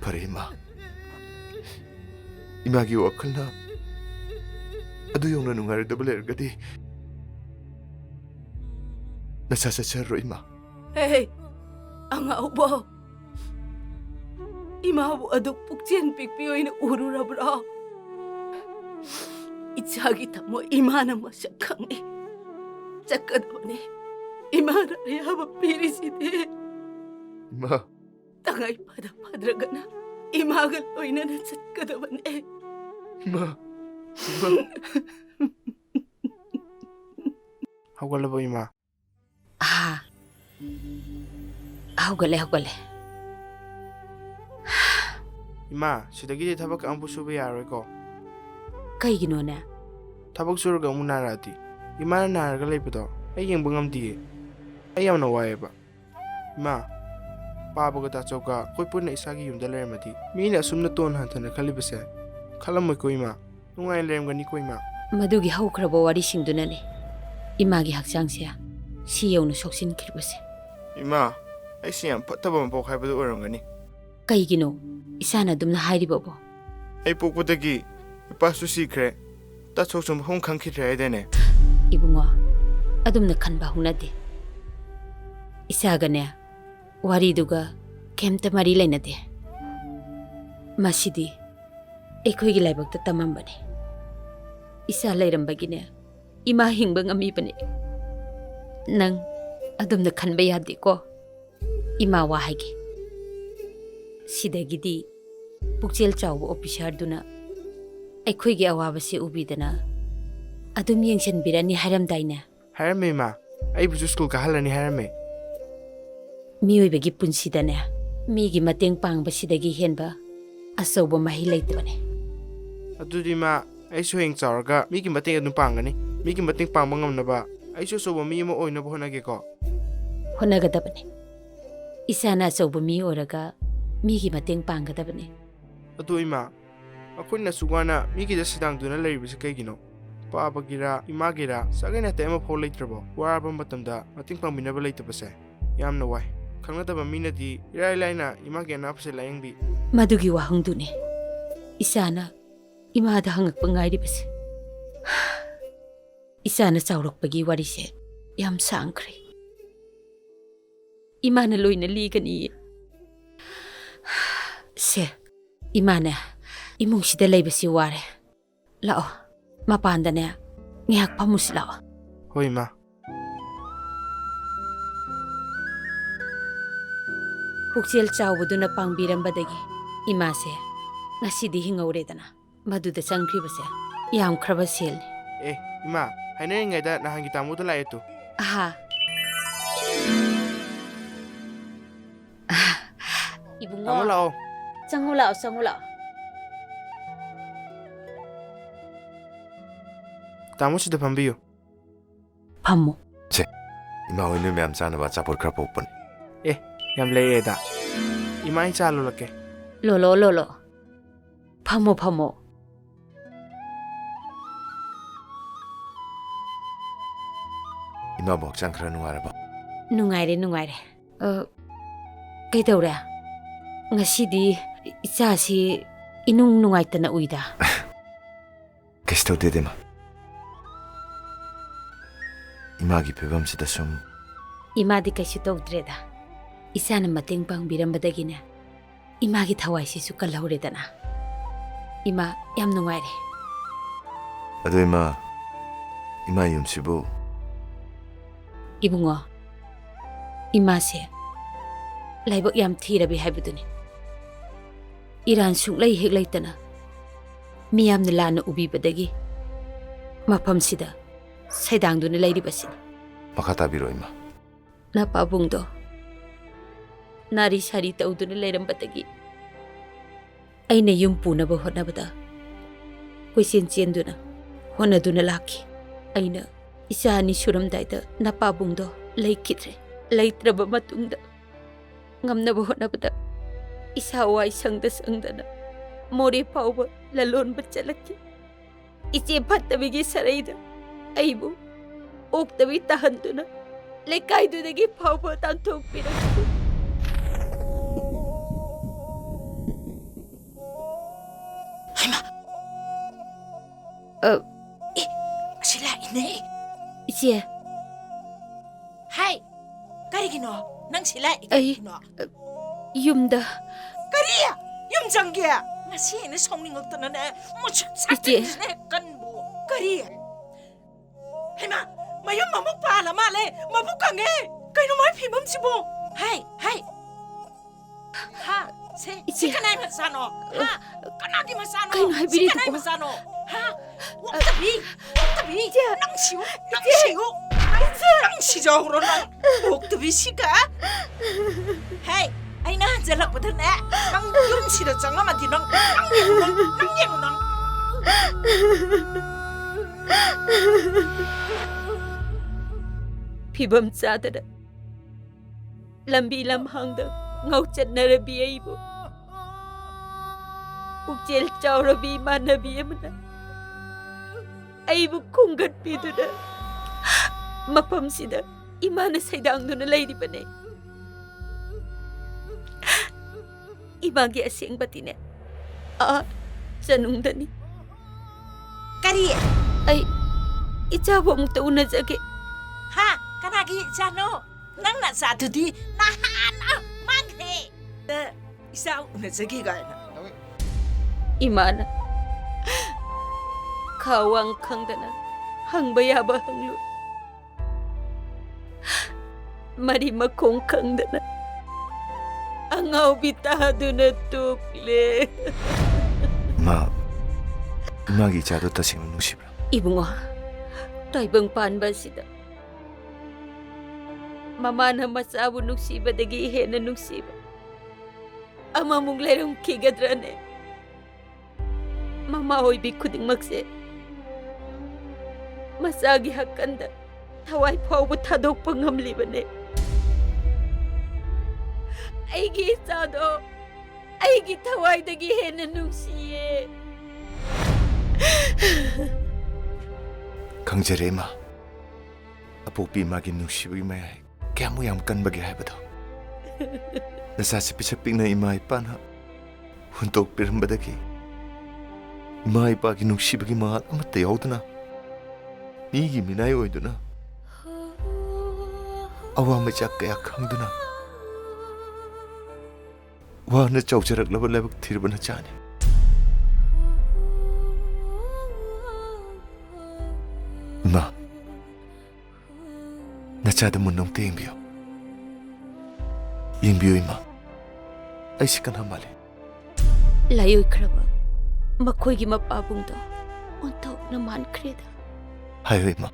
Pare ima. Imagi wakal na. Ado yung nanungari da balergadi. Nasasasaro ima. Hey, ang aubo. Imabu aduk pukchen pikpiyoy na urura bro. Ichagi tamo imana masyakang eh. Tsakadaban eh. Imana ayaba pirisite. Ima. Tangay padapadraga na. Imagal oy na natsakadaban eh. Ima. Hawgalabo ima. Hawgale. Ima, sidagidi tabak ang pusubi yaroy ko. Kaigino na? Tabak suraga mo narati. Ima na naragalay pa to. Ay yung bangam di. Ayaw na waya ba? Ima, pabaga tatsaw ka, ko'y po na isagi yung dalar mati. Mina asum na toon hanta na kalibasay. Kalamoy ko ima. Nungay lerem gani ko ima. Madugi hawkraba warisingdunani. Imagi hakchangsiya. Siyaw na soksin kiribase. Ima, ay siyang pataba mapokay pa doon gani. Kaigino, isa na dum na hairiba bo. Ay pukputagi, ipasu sikre. Tatsaw sum hong kang kitre ay dene. Ibungo, adum na kanba hunade. Isa gane, wariduga, kemta marilay na de. Masidi, aiko'y gilaybagta tamambane. Isa layrambagine, imahingbang amipane. Nang adum na kanbayadi ko, imawahagi. Sidagidi, pukchel chawbo opisar duna, aiko'y gi awabasi ubidana, adum yang sanbirani haramday na. Harame ma, ay buso school kahalani harame. Miyoybagi punsidana, migi mateng pangbasidagi henba, asobo mahilay tibane. Adudi ma, ay suhing tsaraga, migi mateng adun pangani, migi mateng pangmangam na ba, ay susobo mi mo oy na buhonagi ko. Honagadabane. Isa na asobo mi oraga, migi mateng panggadabane. Adu ima, ako na sugana, migi da sidang duna laribisi kay gino. Paabagira, imagira, sagay na tayo mapaw trabo, warabang matamda, mating pangminabalay tapase. Yam na way. Kang nataba minadi, iray na, imagi na pa sila yung di. Madugi wahong dune. Isa na, 이마다 hangakpa ngairibase. Isana chaurokpagi warise yam sangkhre. Imana loina ligani. Se, imana imungsida leibasi ware. Lao, mapandane ngiyak pamusi lao. Hoi ma. Puksel chawbuduna pangbirambadagi imase ngasidi hingauredana maduda sangkribase yam khraba sel. Eh, ima, haineringaida nahangi tamuda lae tu. Aha. Ibungo. Tamu lao. Sangulao. Tamu sida pambiyo. Pammo. 제 이마 오늘 맴 짜는 바자 볼 크라포 뻔. Eh, yam leeda. Ima hi chalo lake. Lolo. Pammo. 이마 먹장 그러는 거 알아봐. Nungaire. Kaidaura. Ngasidi isasi inung nungaitana uida. 게스트 데데마. 이마기 배범시다 좀. Imadi kaisu tawdreda. Isana mateng pangbirambadagina. Imagi thawaisisu kalauredana. Ima yam nungaire. 아도 이마 юм시부. Ibungo. Imase. Laibok yam thirabi haibuduni. Iran suklai hekleitana. Miyam nalana ubibadagi. Mapamsida saidangduna leiribasini. 마카타비로 이마. Napabungdo. Nari sari tauduna leirambadagi. Aina yum punaba hotnabada. Kuisin chienduna. Honaduna laki. Aina isani suramdaida napabungdo laikidre. Laitraba matungda. Ngamnaba hotnabada. Isawai sangdana. Mori pauba lalon bachalaki. Iche phattabigi saraida. Aibu oktabi tahanduna. Lekaidudagi pauba tanthokpiraki. Sila ini. Iche. Hai. Karigino. Nang sila Ay. ikino. Yumda. Kariya. Yumjanggia. Ngasi ini songning ogtana ne. Muchuk sakit ne kanbu. Kariya. Hema. Mayum mamuk pala male. Mabukange. Kaino mai phibam sibo. Hai. Ha. Si kanai masano. Ha. Kanagi masano. Kaino hai biri kanai ko. masano. Ha. Waktabi. Nang siu. Nang sijo nang. Waktabi sika. Hai. Aina jalak betul ne. Nang yum sida jangan mati nang yang nang. Phibam chadada. Lambi lamhangda ngauchatnarabi aibu. Pukchel chaurabi manabi amana. Aibu khungatpiduna. Mapamsida imana saidangduna leiribane. Imagi asengbatine. Sanungdani. Kari. Ai ichabo mukta unajage. Ha, kanagi jano. Nang na satudi nahana manghe. Isa unajage gaina. Imana. Kawang kangdana. Hangbaya hanglu. Mari makong kangdana. Angau bitahaduna tukle. 이마기 자도 다시 눈시브라. Ibungo. Taibang panbasida. Mamana masabu nuksiba dagi hena nuksiba. Ama mong lerong kigadrane. Mama hoy bikuding magse. Masagi hakanda. Tawai paubo tadok pangamlibane. Aigi sado. Aigi tawai dagi hena nuksiye. 강제래 마. 아포비 마긴 누시비 마야. 깨무 얌간 바게 해봐도. 나사시 피착빅나 이마이 빠나. 훈독 비름바다기. ꯏꯃꯥ ꯏꯄꯥꯒꯤ ꯅꯨꯡꯁꯤꯕꯒꯤ ꯃꯉꯥꯜ ꯑꯃꯠꯇ ꯌꯥꯎꯗꯅ ꯃꯤꯒꯤ ꯃꯤꯅꯥꯏ ꯑꯣꯏꯗꯨꯅ ꯑꯋꯥ ꯃꯩꯆꯥꯛ ꯀꯌꯥ ꯈꯪꯗꯨꯅ ꯋꯥꯅ ꯆꯥꯎꯖꯔꯛꯂꯕ ꯂꯥꯏꯕꯛ ꯊꯤꯔꯕ ꯅꯆꯥꯅꯤ. ꯏꯃꯥ, ꯅꯆꯥꯗ ꯃꯨꯟꯅ ꯑꯃꯨꯛꯇ ꯌꯦꯡꯕꯤꯌꯨ. ꯌꯦꯡꯕꯤꯌꯨ ꯏꯃꯥ. ꯑꯩꯁꯤ ꯀꯅꯥ ꯃꯥꯜꯂꯤ? ꯂꯥꯏꯑꯣꯏꯈ꯭ꯔꯕ ꯃꯈꯣꯏꯒꯤ ꯃꯄꯥꯕꯨꯡꯗꯣ ꯑꯣꯟꯊꯣꯛꯅ ꯃꯥꯟꯈ꯭ꯔꯦꯗ. ꯍꯥꯏꯌꯨ ꯏꯃꯥ.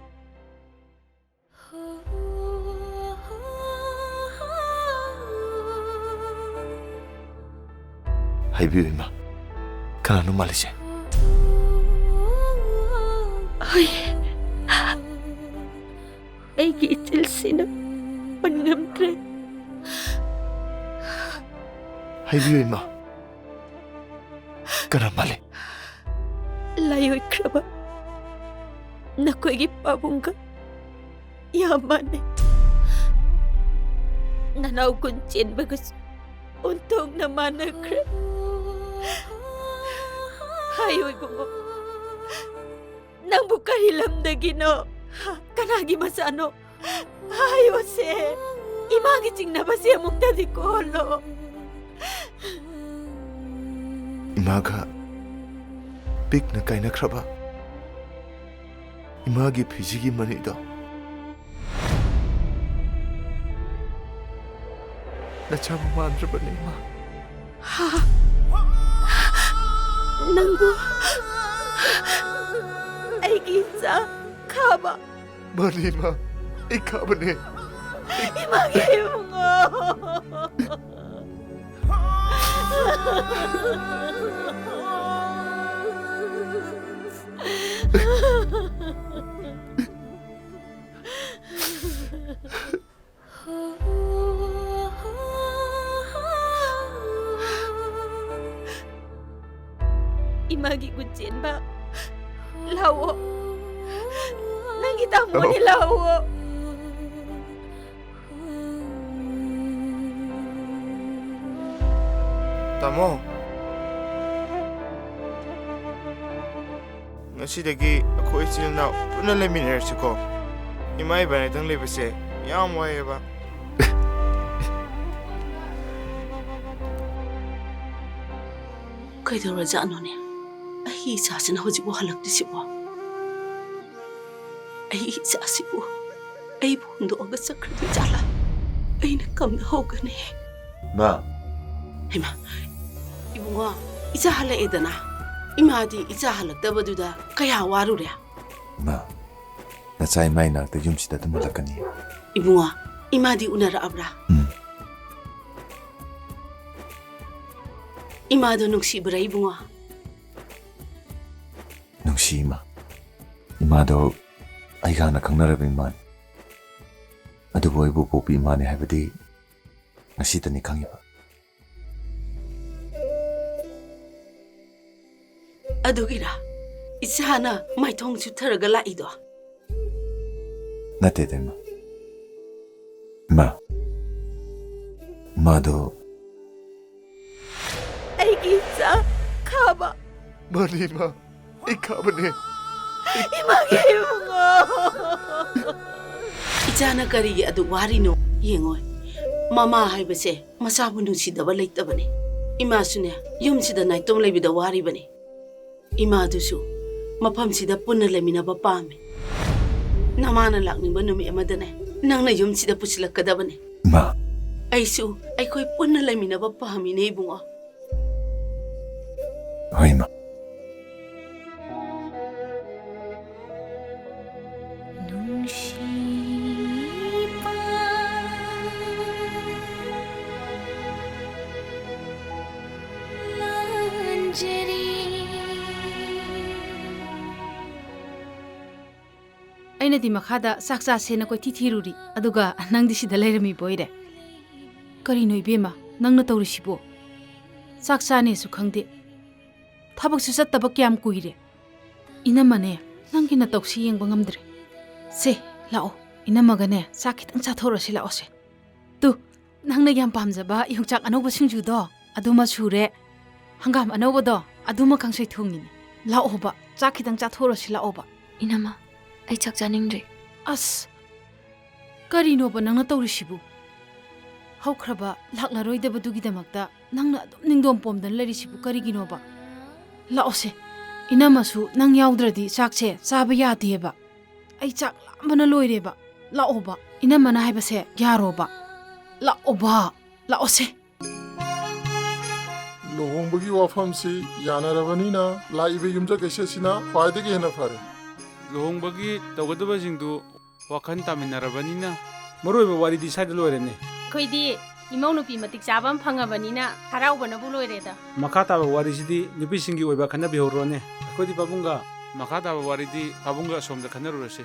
ꯍꯥꯏꯕꯤꯌꯨ ꯏꯃꯥ. ꯀꯅꯥꯅꯣ ꯃꯥꯜꯂꯤꯁꯦ? ꯑꯩꯒꯤ ꯏꯆꯤꯜꯁꯤꯅ ꯄꯟꯉꯝꯗ꯭ꯔꯦ. ꯍꯥꯏꯕꯤꯌꯨ ꯏꯃꯥ. ꯀꯅꯥ ꯃꯥꯜꯂꯤ? ꯂꯥꯏꯑꯣꯏꯈ꯭ꯔꯕ ꯅꯈꯣꯏꯒꯤ ꯄꯥꯕꯨꯡꯒ ꯌꯥꯝ ꯃꯥꯟꯅꯩ. ꯅꯅꯥꯎ ꯀꯨꯟ ꯆꯦꯟꯕꯒꯁꯨ ꯑꯣꯟꯊꯣꯛꯅ ꯃꯥꯟꯅꯈ꯭ꯔꯦ. ꯍꯥꯏꯌꯣ ꯏꯕꯨꯡꯉꯣ, ꯅꯪꯕꯨ ꯀꯔꯤ ꯂꯝꯗꯒꯤꯅꯣ? ꯀꯅꯥꯒꯤ ꯃꯆꯥꯅꯣ? ꯍꯥꯏꯌꯣꯁꯦ. ꯏꯃꯥꯒꯤ ꯆꯤꯡꯅꯕꯁꯦ ꯑꯃꯨꯛꯇꯗꯤ ꯀꯣꯜꯂꯣ. ꯏꯃꯥꯒ ꯄꯤꯛꯅ ꯀꯥꯏꯅꯈ꯭ꯔꯕ ꯏꯃꯥꯒꯤ ꯐꯤꯖꯤꯒꯤ ꯃꯅꯤꯗꯣ ꯅꯆꯥꯕꯨ ꯃꯥꯟꯗ꯭ꯔꯕꯅꯤ ꯏꯃꯥ. ꯅꯪꯕꯨ ꯑꯩꯒꯤ ꯏꯆꯥ ꯈꯥꯕ? ꯃꯥꯅꯤ ꯏꯃꯥ, ꯑꯩ ꯈꯥꯕꯅꯦ. 이마게 이마기 구찐바 라오 나기 당번이 라오 Tamo. Ngasidagi ako isil na puna leminers ko. Ima iba na itang libase. Yam way ba? ꯀꯩꯗꯧꯔꯖꯥꯠꯅꯣꯅꯦ ꯑꯩ ꯏꯆꯥꯁꯤꯅ ꯍꯧꯖꯤꯛꯐꯥꯎ ꯍꯜꯂꯛꯇ꯭ꯔꯤꯁꯤꯕꯣ ꯑꯩ ꯏꯆꯥꯁꯤꯕꯨ ꯑꯩꯕꯨ ꯍꯨꯟꯗꯣꯛꯑꯒ ꯆꯠꯈ꯭ꯔꯕꯖꯥꯠꯂꯥ ꯑꯩꯅ ꯀꯝꯅ ꯍꯧꯒꯅꯤ ꯃꯥ ꯍꯩꯃꯥ 이봉아 이자 할래에다나 이마디 이자 할락다버두다 그야 와루랴 마 나차이 마이 나르다 윰시다 듬을락가니 이봉아 이마디 우나라 아브라 이마도 눅시브라 이봉아 눅시 이마 이마도 아이가 하나 강나라비 이만 아두고 이부 보비 이만이 하버디 나시더니 강이바 ꯑꯗꯨꯒꯤꯔꯥ ꯏꯆꯥꯅ ꯃꯥꯏꯊꯣꯡ ꯆꯨꯊꯔꯒ ꯂꯥꯛꯏꯗꯣ ꯅꯠꯇꯦꯗ ꯏꯃꯥ ꯏꯃꯥ ꯏꯃꯥꯗꯣ ꯑꯩꯒꯤ ꯏꯆꯥ ꯈꯥꯕ ꯃꯥꯅꯤ ꯏꯃꯥ ꯑꯩ ꯈꯥꯕꯅꯦ 이마게 이봉아 이자나 ꯀꯔꯤꯒꯤ ꯑꯗꯨ ꯋꯥꯔꯤꯅꯣ ꯌꯦꯡꯉꯣꯏ ꯃꯃꯥ ꯍꯥꯏꯕꯁꯦ ꯃꯆꯥꯕꯨ ꯅꯨꯡꯁꯤꯗꯕ ꯂꯩꯇꯕꯅꯤ ꯏꯃꯥꯁꯨꯅꯦ ꯌꯨꯝꯁꯤꯗ ꯅꯥꯏꯇꯣꯝ ꯂꯩꯕꯗ ꯋꯥꯔꯤꯕꯅꯤ 이마두수 마팜시다 뿐을 내미나봐 빰에 나만은 락닝바 놈이 에마드네 낭나 염치다 부실락가다바네 마 아이수 아이코이 뿐을 내미나봐 빰이네 이봉아 어이마 ꯑꯩꯅꯗꯤ ꯃꯈꯥꯗ ꯆꯥꯛ ꯆꯥꯁꯦꯅ ꯀꯣꯏꯊꯤ ꯊꯤꯔꯨꯔꯤ ꯑꯗꯨꯒ ꯅꯪꯗꯤ ꯁꯤꯗ ꯂꯩꯔꯝꯃꯤ ꯕꯣꯏꯔꯦ ꯀꯔꯤꯅꯣ ꯏꯕꯦꯝꯃ ꯅꯪꯅ ꯇꯧꯔꯤꯁꯤꯕꯣ ꯆꯥꯛ ꯆꯥꯅꯦꯁꯨ ꯈꯪꯗꯦ ꯊꯕꯛꯁꯨ ꯆꯠꯇꯕ ꯀꯌꯥꯝ ꯀꯨꯏꯔꯦ ꯏꯅꯝꯃꯅꯦ ꯅꯪꯒꯤ ꯅꯇꯧꯁꯤ ꯌꯦꯡꯕ ꯉꯝꯗ꯭ꯔꯦ ꯁꯦ ꯂꯥꯛꯑꯣ ꯏꯅꯝꯃꯒꯅꯦ ꯆꯥꯛ ꯈꯤꯇꯪ ꯆꯥꯊꯣꯛꯔꯁꯤ ꯂꯥꯛꯑꯣꯁꯦ ꯇꯨ ꯅꯪꯅ ꯌꯥꯝ ꯄꯥꯝꯖꯕ ꯌꯣꯡꯆꯥꯛ ꯑꯅꯧꯕ ꯁꯤꯡꯖꯨꯗꯣ ꯑꯗꯨꯃ ꯁꯨꯔꯦ ꯍꯪꯒꯥꯝ ꯑꯅꯧꯕꯗꯣ ꯑꯗꯨꯃ ꯀꯥꯡꯁꯣꯏ ꯊꯣꯡꯉꯤꯅꯦ ꯂꯥꯛꯑꯣꯕ ꯆꯥꯛ ꯈꯤꯇꯪ ꯆꯥꯊꯣꯛꯔꯁꯤ ꯂꯥꯛꯑꯣꯕ 이나마 ꯑꯩ ꯆꯥꯛ ꯆꯥꯅꯤꯡꯗ꯭ꯔꯤ ꯑꯁ ꯀꯔꯤꯅꯣꯕ ꯅꯪꯅ ꯇꯧꯔꯤꯁꯤꯕꯨ ꯍꯧꯈ꯭ꯔꯕ ꯂꯥꯛꯂꯔꯣꯏꯗꯕꯗꯨꯒꯤꯗꯃꯛꯇ ꯅꯪꯅ ꯑꯗꯨꯝ ꯅꯤꯡꯗꯣꯝ ꯄꯣꯝꯗꯅ ꯂꯩꯔꯤꯁꯤꯕꯨ ꯀꯔꯤꯒꯤꯅꯣꯕ ꯂꯥꯛꯑꯣꯁꯦ ꯏꯅꯝꯃꯁꯨ ꯅꯪ ꯌꯥꯎꯗ꯭ꯔꯗꯤ ꯆꯥꯛꯁꯦ ꯆꯥꯕ ꯌꯥꯗꯦꯕ ꯑꯩ ꯆꯥꯛ ꯂꯥꯝꯕꯅ ꯂꯣꯏꯔꯦꯕ ꯂꯥꯛꯑꯣꯕ ꯏꯅꯝꯃꯅ ꯍꯥꯏꯕꯁꯦ ꯌꯥꯔꯣꯕ ꯂꯥꯛꯑꯣꯕ ꯂꯥꯛꯑꯣꯁꯦ ꯂꯨꯍꯣꯡꯕꯒꯤ ꯋꯥꯐꯝꯁꯤ ꯌꯥꯅꯔꯕꯅꯤꯅ ꯂꯥꯛꯏꯕ ꯌꯨꯝꯁꯀꯩꯁꯁꯤꯅ ꯈ꯭ꯋꯥꯏꯗꯒꯤ ꯍꯦꯟꯅ ꯐꯔꯦ ꯂꯨꯍꯣꯡꯕꯒꯤ ꯇꯧꯒꯗꯕꯁꯤꯡꯗꯨ ꯋꯥꯈꯜ ꯇꯥꯃꯤꯟꯅꯔꯕꯅꯤꯅ ꯃꯔꯨꯑꯣꯏꯕ ꯋꯥꯔꯤꯗꯤ ꯁ꯭ꯋꯥꯏꯗ ꯂꯣꯏꯔꯦꯅꯦ ꯑꯩꯈꯣꯏꯗꯤ ꯏꯃꯧ ꯅꯨꯄꯤ ꯃꯇꯤꯛ ꯆꯥꯕ ꯑꯃ ꯐꯪꯉꯕꯅꯤꯅ ꯍꯔꯥꯎꯕꯅꯕꯨ ꯂꯣꯏꯔꯦꯗ ꯃꯈꯥ ꯇꯥꯕ ꯋꯥꯔꯤꯁꯤꯗꯤ ꯅꯨꯄꯤꯁꯤꯡꯒꯤ ꯑꯣꯏꯕ ꯈꯟꯅꯕꯤꯍꯧꯔꯣꯅꯦ ꯑꯩꯈꯣꯏꯗꯤ ꯄꯥꯕꯨꯡꯒ ꯃꯈꯥ ꯇꯥꯕ ꯋꯥꯔꯤꯗꯤ ꯄꯥꯕꯨꯡꯒ ꯑꯁꯣꯝꯗ ꯈꯟꯅꯔꯨꯔꯁꯤ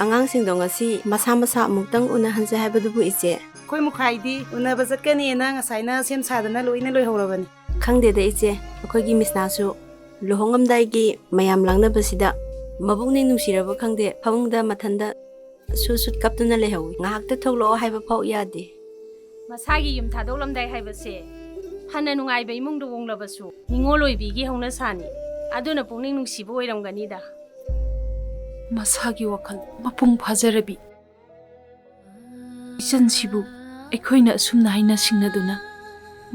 ꯑꯉꯥꯡꯁꯤꯡꯗꯣ ꯉꯁꯤ ꯃꯁꯥ ꯃꯁꯥ ꯑꯃꯨꯛꯇꯪ ꯎꯅꯍꯟꯁꯦ ꯍꯥꯏꯕꯗꯨꯕꯨ ꯏꯆꯦ ꯑꯩꯈꯣꯏ ꯃꯨꯈꯥꯏꯗꯤ ꯎꯅꯕ ꯆꯠꯀꯅꯤꯅ ꯉꯁꯥꯏꯅ ꯁꯦꯝ ꯁꯥꯗꯅ ꯂꯣꯏꯅ ꯂꯣꯏꯍꯧꯔꯕꯅꯤ ꯈꯪꯗꯦꯗ ꯏꯆꯦ ꯑꯩꯈꯣꯏꯒꯤ ꯃꯤꯁꯅꯥꯁꯨ ꯂꯨꯍꯣꯡꯉꯝꯗꯥꯏꯒꯤ ꯃꯌꯥꯝ ꯂꯥꯡꯅꯕꯁꯤꯗ ꯃꯕꯨꯡꯅꯤꯡ ꯅꯨꯡꯁꯤꯔꯕ ꯈꯪꯗꯦ ꯐꯃꯨꯡꯗ ꯃꯊꯟꯗ ꯁꯨꯠ ꯀꯞꯇꯨꯅ ꯂꯩꯍꯧꯏ ꯉꯥꯏꯍꯥꯛꯇ ꯊꯣꯛꯂꯛꯑꯣ ꯍꯥꯏꯕ ꯐꯥꯎ ꯌꯥꯗꯦ ꯃꯁꯥꯒꯤ ꯌꯨꯝ ꯊꯥꯗꯣꯛꯂꯝꯗꯥꯏ ꯍꯥꯏꯕꯁꯦ ꯐꯅ ꯅꯨꯡꯉꯥꯏꯕ ꯏꯃꯨꯡꯗ ꯍꯣꯡꯂꯕꯁꯨ ꯅꯤꯡꯉꯣꯜ ꯑꯣꯏꯕꯤꯒꯤ ꯍꯧꯅꯁꯥꯅꯤ ꯑꯗꯨꯅ ꯄꯨꯛꯅꯤꯡ ꯅꯨꯡꯁꯤꯕ ꯑꯣꯏꯔꯝꯒꯅꯤꯗ ꯃꯁꯥꯒꯤ ꯋꯥꯈꯜ ꯃꯄꯨꯡ ꯐꯥꯖꯔꯕꯤ ꯏꯆꯟꯁꯤꯕꯨ ꯑꯩꯈꯣꯏꯅ ꯑꯁꯨꯝꯅ ꯍꯥꯏꯅ ꯁꯤꯡꯅꯗꯨꯅ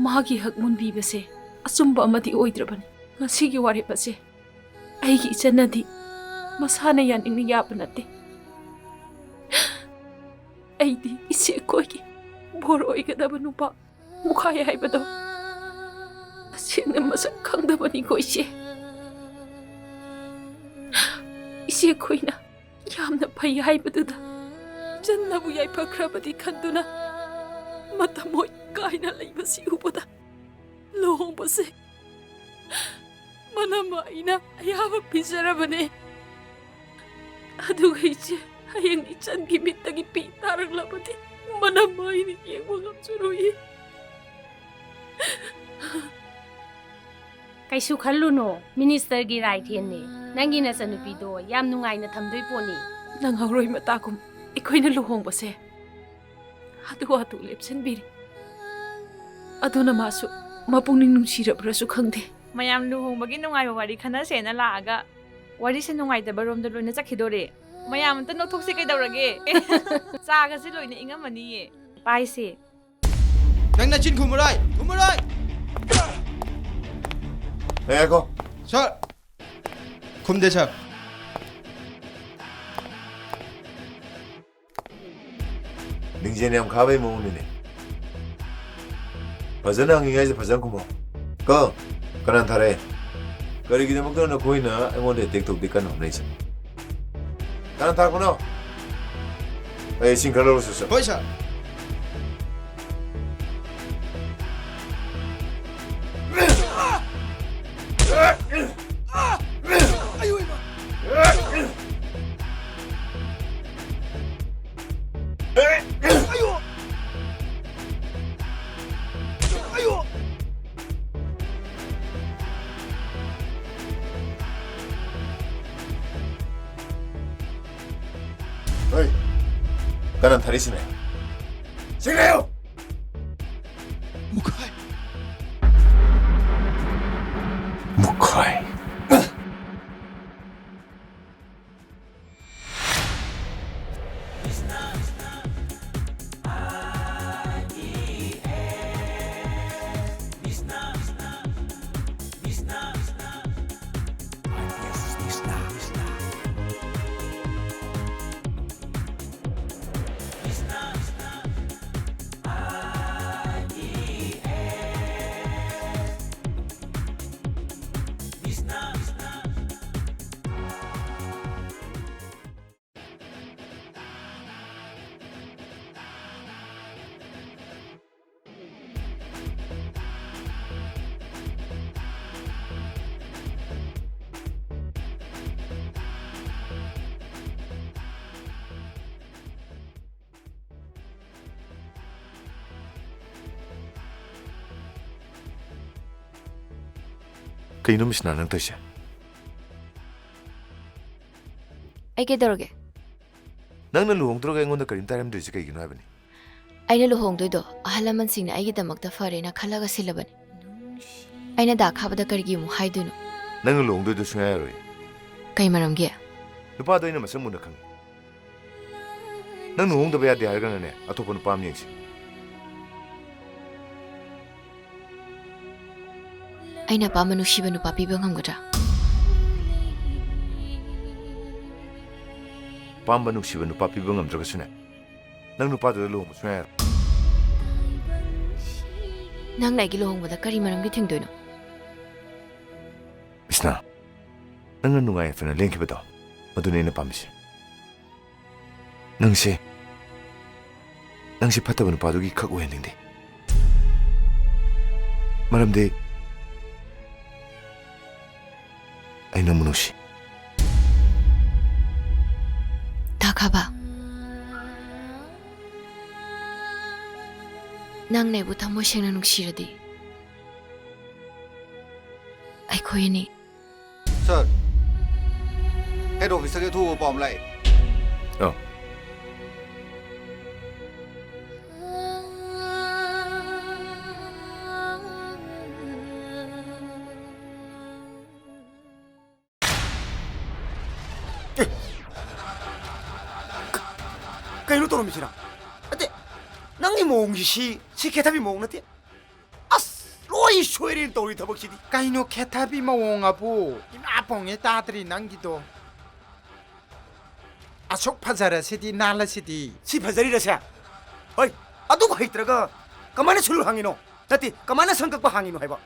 ꯃꯥꯒꯤ ꯍꯛ ꯃꯨꯟꯕꯤꯕꯁꯦ ꯑꯆꯨꯝꯕ ꯑꯃꯗꯤ ꯑꯣꯏꯗ꯭ꯔꯕꯅꯤ ꯉꯁꯤꯒꯤ ꯋꯥꯔꯦꯞ ꯑꯁꯦ ꯑꯩꯒꯤ ꯏꯆꯟꯅꯗꯤ ꯃꯁꯥꯅ ꯌꯥꯅꯤꯡꯅ ꯌꯥꯕ ꯅꯠꯇꯦ ꯑꯩꯗꯤ ꯏꯆꯦ ꯑꯩꯈꯣꯏꯒꯤ ꯕꯣꯔ ꯑꯣꯏꯒꯗꯕ ꯅꯨꯄꯥ ꯃꯨꯈꯥꯏ ꯍꯥꯏꯕꯗꯣ ꯇꯁꯦꯡꯅ ꯃꯁꯛ ꯈꯪꯗꯕꯅꯤꯀꯣ ꯏꯆꯦ ꯏꯆꯦ ꯑꯩꯈꯣꯏꯅ ꯌꯥꯝꯅ ꯐꯩ ꯍꯥꯏꯕꯗꯨꯗ ꯆꯟꯅꯕꯨ ꯌꯥꯏꯐꯈ꯭ꯔꯕꯗꯤ ꯈꯟꯗꯨꯅ ꯃꯇꯝꯣꯏ ꯀꯥꯏꯅ ꯂꯩꯕꯁꯤ ꯎꯕꯗ ꯂꯨꯍꯣꯡꯕꯁꯦ ꯃꯅꯝ ꯑꯩꯅ ꯑꯌꯥꯕ ꯄꯤꯖꯔꯕꯅꯦ ꯑꯗꯨꯒ ꯏꯆꯦ ꯍꯌꯦꯡ ꯏꯆꯟꯒꯤ ꯃꯤꯠꯇꯒꯤ ꯄꯤ ꯇꯥꯔꯛꯂꯕꯗꯤ ꯃꯅꯝ ꯑꯩꯅ ꯌꯦꯡꯕ ꯉꯝꯖꯔꯣꯏ ꯀꯩꯁꯨ ꯈꯜꯂꯨꯅꯣ ꯃꯤꯅꯤꯁꯇꯔꯒꯤ ꯔꯥꯏꯊꯦꯟꯅꯦ ꯅꯪꯒꯤ ꯅꯆꯟꯅꯨꯄꯤꯗꯣ ꯌꯥꯝ ꯅꯨꯡꯉꯥꯏꯅ ꯊꯝꯗꯣꯏ ꯄꯣꯠꯅꯤ ꯅꯪꯍꯧꯔꯣꯏ ꯃꯇꯥꯒꯨꯝ ꯑꯩꯈꯣꯏꯅ ꯂꯨꯍꯣꯡꯕꯁꯦ ꯍꯥꯊꯨ ꯂꯦꯞꯁꯤꯟꯕꯤꯔꯤ ꯑꯗꯨꯅ ꯃꯥꯁꯨ ꯃꯄꯨꯛꯅꯤꯡ ꯅꯨꯡꯁꯤꯔꯕ꯭ꯔꯁꯨ ꯈꯪꯗꯦ ꯃꯌꯥꯝ ꯂꯨꯍꯣꯡꯕꯒꯤ ꯅꯨꯡꯉꯥꯏꯕ ꯋꯥꯔꯤ ꯈꯟꯅꯁꯦꯅ ꯂꯥꯛꯑꯒ ꯋꯥꯔꯤꯁꯦ ꯅꯨꯡꯉꯥꯏꯇꯕ ꯔꯣꯝꯗ ꯂꯣꯏꯅ ꯆꯠꯈꯤꯗꯣꯔꯦ ꯃꯌꯥꯝ ꯑꯝꯇ ꯅꯣꯛꯊꯣꯛꯁꯤ ꯀꯩꯗꯧꯔꯒꯦ ꯆꯥꯒꯁꯦ ꯂꯣꯏꯅ ꯏꯪꯉꯝꯃꯅꯤꯌꯦ ꯄꯥꯏꯁꯦ ꯅꯪ ꯅꯆꯤꯟ ꯈꯨꯝꯃꯔꯣꯏ ꯉꯥꯏꯈꯣ ꯁꯥꯔ ꯈꯨꯝꯗꯦ ꯁꯥꯔ ꯅꯤꯡꯖꯦꯜ ꯌꯥꯝ ꯈꯥꯕꯩ ꯃꯑꯣꯡꯅꯤꯅꯦ ꯐꯖꯅ ꯍꯪꯉꯤꯉꯩꯁꯦ ꯐꯖꯅ ꯈꯨꯝꯃꯣ ꯀꯣ ꯀꯅꯥ ꯊꯥꯔꯛꯑꯦ ꯀꯔꯤꯒꯤꯗꯃꯛꯇ ꯅꯈꯣꯏꯅ ꯑꯩꯉꯣꯟꯗ ꯑꯦꯇꯦꯛ ꯇꯧꯗꯦ ꯀꯟꯅ ꯍꯣꯠꯅꯔꯤꯁꯦ ꯀꯅꯥ ꯊꯥꯔꯛꯄꯅꯣ ꯑꯩ ꯏꯁꯤꯡ ꯈꯔ ꯂꯧꯔꯨꯁꯨ ꯁꯥꯔ ꯍꯣꯏ ꯁꯥꯔ 어이, 까난 다리시네. 지금요. 무카이. 그이놈 미스나는 뜻이야. ꯑꯩ ꯀꯩꯗꯧꯔꯒꯦ ꯅꯪꯅ ꯂꯨꯍꯣꯡꯗ꯭ꯔꯒ ꯑꯩꯉꯣꯟꯗ ꯀꯔꯤꯝ ꯇꯥꯏꯔꯝꯗ꯭ꯔꯤꯁꯦ ꯀꯩꯒꯤꯅꯣ ꯍꯥꯏꯕꯅꯤ. ꯑꯩꯅ ꯂꯨꯍꯣꯡꯗꯣꯏꯗꯣ ꯑꯍꯜ ꯂꯃꯟꯁꯤꯡꯅ ꯑꯩꯒꯤꯗꯃꯛꯇ ꯐꯔꯦꯅ ꯈꯜꯂꯒ ꯁꯤꯜꯂꯕꯅꯤ ꯑꯩꯅ ꯗꯥ ꯈꯥꯕꯗ ꯀꯔꯤꯒꯤ ꯑꯃꯨꯛ ꯍꯥꯏꯗꯣꯏꯅꯣ? ꯅꯪꯅ ꯂꯨꯍꯣꯡꯗꯣꯏꯗꯣ ꯁꯨꯡꯌꯥ ꯌꯥꯔꯣꯏ. ꯀꯩ ꯃꯔꯝꯒꯤ? ꯅꯨꯄꯥꯗꯣ ꯑꯩꯅ ꯃꯁꯛ ꯃꯨꯟꯅ ꯈꯪꯉꯤ. ꯅꯪ ꯂꯨꯍꯣꯡꯗꯕ ꯌꯥꯗꯦ ꯍꯥꯏꯔꯒꯅꯅꯦ ꯑꯇꯣꯞꯄ ꯅꯨꯄꯥ ꯑꯃ ꯌꯦꯡꯁꯤ. ꯑꯩꯅ ꯑꯄꯥꯝꯕ ꯅꯨꯡꯁꯤꯕ ꯅꯨꯄꯥ ꯄꯤꯕ ꯉꯝꯒꯗ꯭ꯔꯥ? ꯑꯄꯥꯝꯕ ꯅꯨꯡꯁꯤꯕ ꯅꯨꯄꯥ ꯄꯤꯕ ꯉꯝꯗ꯭ꯔꯒꯁꯨꯅꯦ ꯅꯪ ꯅꯨꯄꯥꯗꯨꯗ ꯂꯨꯍꯣꯡꯕ ꯁꯨꯡꯌꯥ ꯌꯥꯔꯣꯏ. ꯅꯪꯅ ꯑꯩꯒꯤ ꯂꯨꯍꯣꯡꯕꯗ ꯀꯔꯤ ꯃꯔꯝꯒꯤ ꯊꯤꯡꯗꯣꯏꯅꯣ? ꯃꯤꯁꯅꯥ, ꯅꯪꯅ ꯅꯨꯡꯉꯥꯏ ꯌꯥꯏꯐꯅ ꯂꯦꯡꯈꯤꯕꯗꯣ ꯃꯗꯨꯅꯦ ꯑꯩꯅ ꯄꯥꯝꯃꯤꯁꯦ. ꯅꯪꯁꯦ ꯐꯠꯇꯕ ꯅꯨꯄꯥꯗꯨꯒꯤ ꯈꯛ ꯑꯣꯏꯍꯟꯅꯤꯡꯗꯦ. ꯃꯔꯝꯗꯤ ꯑꯩ ꯅꯪꯕꯨ ꯅꯨꯡꯁꯤ. ꯗꯥ ꯈꯥꯕ, ꯅꯪꯅ ꯑꯩꯕꯨ ꯊꯃꯣꯏ ꯁꯦꯡꯅ ꯅꯨꯡꯁꯤꯔꯗꯤ ꯑꯩꯈꯣꯏ ꯑꯅꯤ. Sir, head office के थ्रू पॉम लाए. Oh. कहीं तो मिसिना अते नंगी मोंगी सी केथाबी मोंग नते अस लोई सोइरिन तोरी थबक सिदी कहीं खेथाबी मवोंग अबू इमा पोंगे तातरी नंगिदो अशोक फजर सिदी नाला सिदी सी फजरी रसा ओय अदु हैत्रगा कमाने सुलु हांगिनो नते कमाने संकक हांगिनो हैबा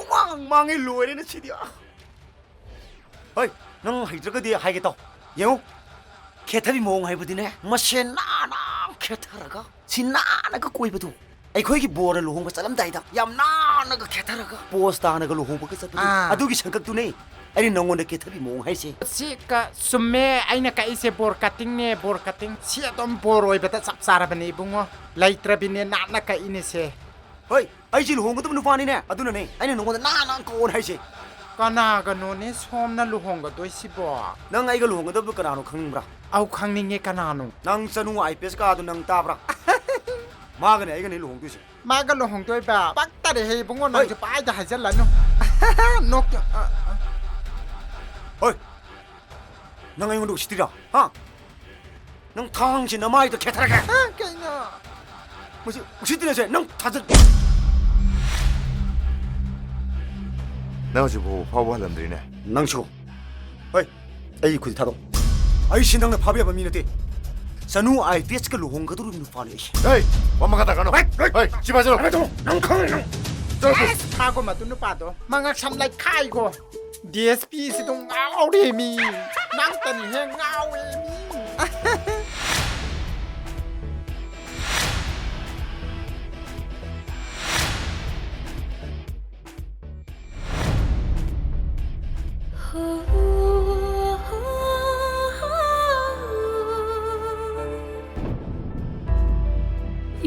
उमांग मांगे लोरे न सिदी ओय नंग हैत्रगा दे हाइगे तो येउ खेथाबी मोंग हैबदिने मसे नाना खेथारगा सिनानागा कोइबदु ꯑꯩꯈꯣꯏꯒꯤ ꯕꯣꯔ ꯂꯨꯍꯣꯡꯕ ꯆꯠꯂꯝꯗꯥꯏꯗ ꯌꯥꯝ ꯅꯥꯟꯅꯒ ꯈꯦꯊꯔꯒ ꯄꯣꯁ ꯇꯥꯅꯒ ꯂꯨꯍꯣꯡꯕꯒ ꯆꯠꯄꯗꯨ ꯑꯗꯨꯒꯤ ꯁꯪꯀꯛꯇꯨꯅꯦ ꯑꯩꯅ ꯅꯉꯣꯟꯗ ꯀꯦꯊꯕꯤ ꯃꯑꯣꯡ ꯍꯥꯏꯁꯦ. ꯁꯤꯀ ꯁꯨꯝꯃꯦ ꯑꯩꯅ ꯀꯛꯏꯁꯦ ꯕꯣꯔ ꯀꯠꯇꯤꯡꯅꯦ ꯕꯣꯔ ꯀꯠꯇꯤꯡ ꯁꯤ ꯑꯗꯨꯝ ꯕꯣꯔ ꯑꯣꯏꯕꯗ ꯆꯞ ꯆꯥꯔꯕꯅꯦ ꯏꯕꯨꯡꯉꯣ ꯂꯩꯇ꯭ꯔꯕꯤꯅꯦ ꯅꯥꯟꯅ ꯀꯛꯏꯅꯦꯁꯦ. ꯍꯣꯏ ꯑꯩꯁꯤ ꯂꯨꯍꯣꯡꯒꯗꯕ ꯅꯨꯄꯥꯅꯤꯅꯦ ꯑꯗꯨꯅꯅꯦ ꯑꯩꯅ ꯅꯉꯣꯟꯗ ꯅꯥꯟꯅ ꯀꯛꯑꯣꯅ ꯍꯥꯏꯁꯦ. ꯀꯅꯥꯒꯅꯣꯅꯦ ꯁꯣꯝꯅ ꯂꯨꯍꯣꯡꯒꯗꯣꯏꯁꯤꯕꯣ? ꯅꯪ ꯑꯩꯒ ꯂꯨꯍꯣꯡꯒꯗꯕꯗꯨ ꯀꯅꯥꯅꯣ ꯈꯪꯕ꯭ꯔꯥ? ꯑꯧ ꯈꯪꯅꯤꯡꯉꯦ ꯀꯅꯥꯅꯣ? ꯅꯪ ꯆꯅꯨ IPS ꯀꯥꯗꯨ ꯅꯪ ꯇꯥꯕ꯭ꯔꯥ? 마가네 이거네 롱도시 마가 롱도이바 빡다리 해 봉고 나한테 빠이다 하잘라노 녹 어이 너가 이거 누구시더라 너 당신 너마이도 개타라게 그냥 뭐지 우시더라세 너 다들 나 어제 뭐 바보 할람들이네 낭치고 어이 에이 구디 타도 아이 신당나 밥이야 미네데 सनु IPS का लोगों का तो रूम नुफाने है वहाँ का ताकनो है चिपा चलो नंग खाने नंग चलो खागो मत नु पादो मंगा समलाई खाइगो DSP से तो गाउडे मी नंग तनी है गाउए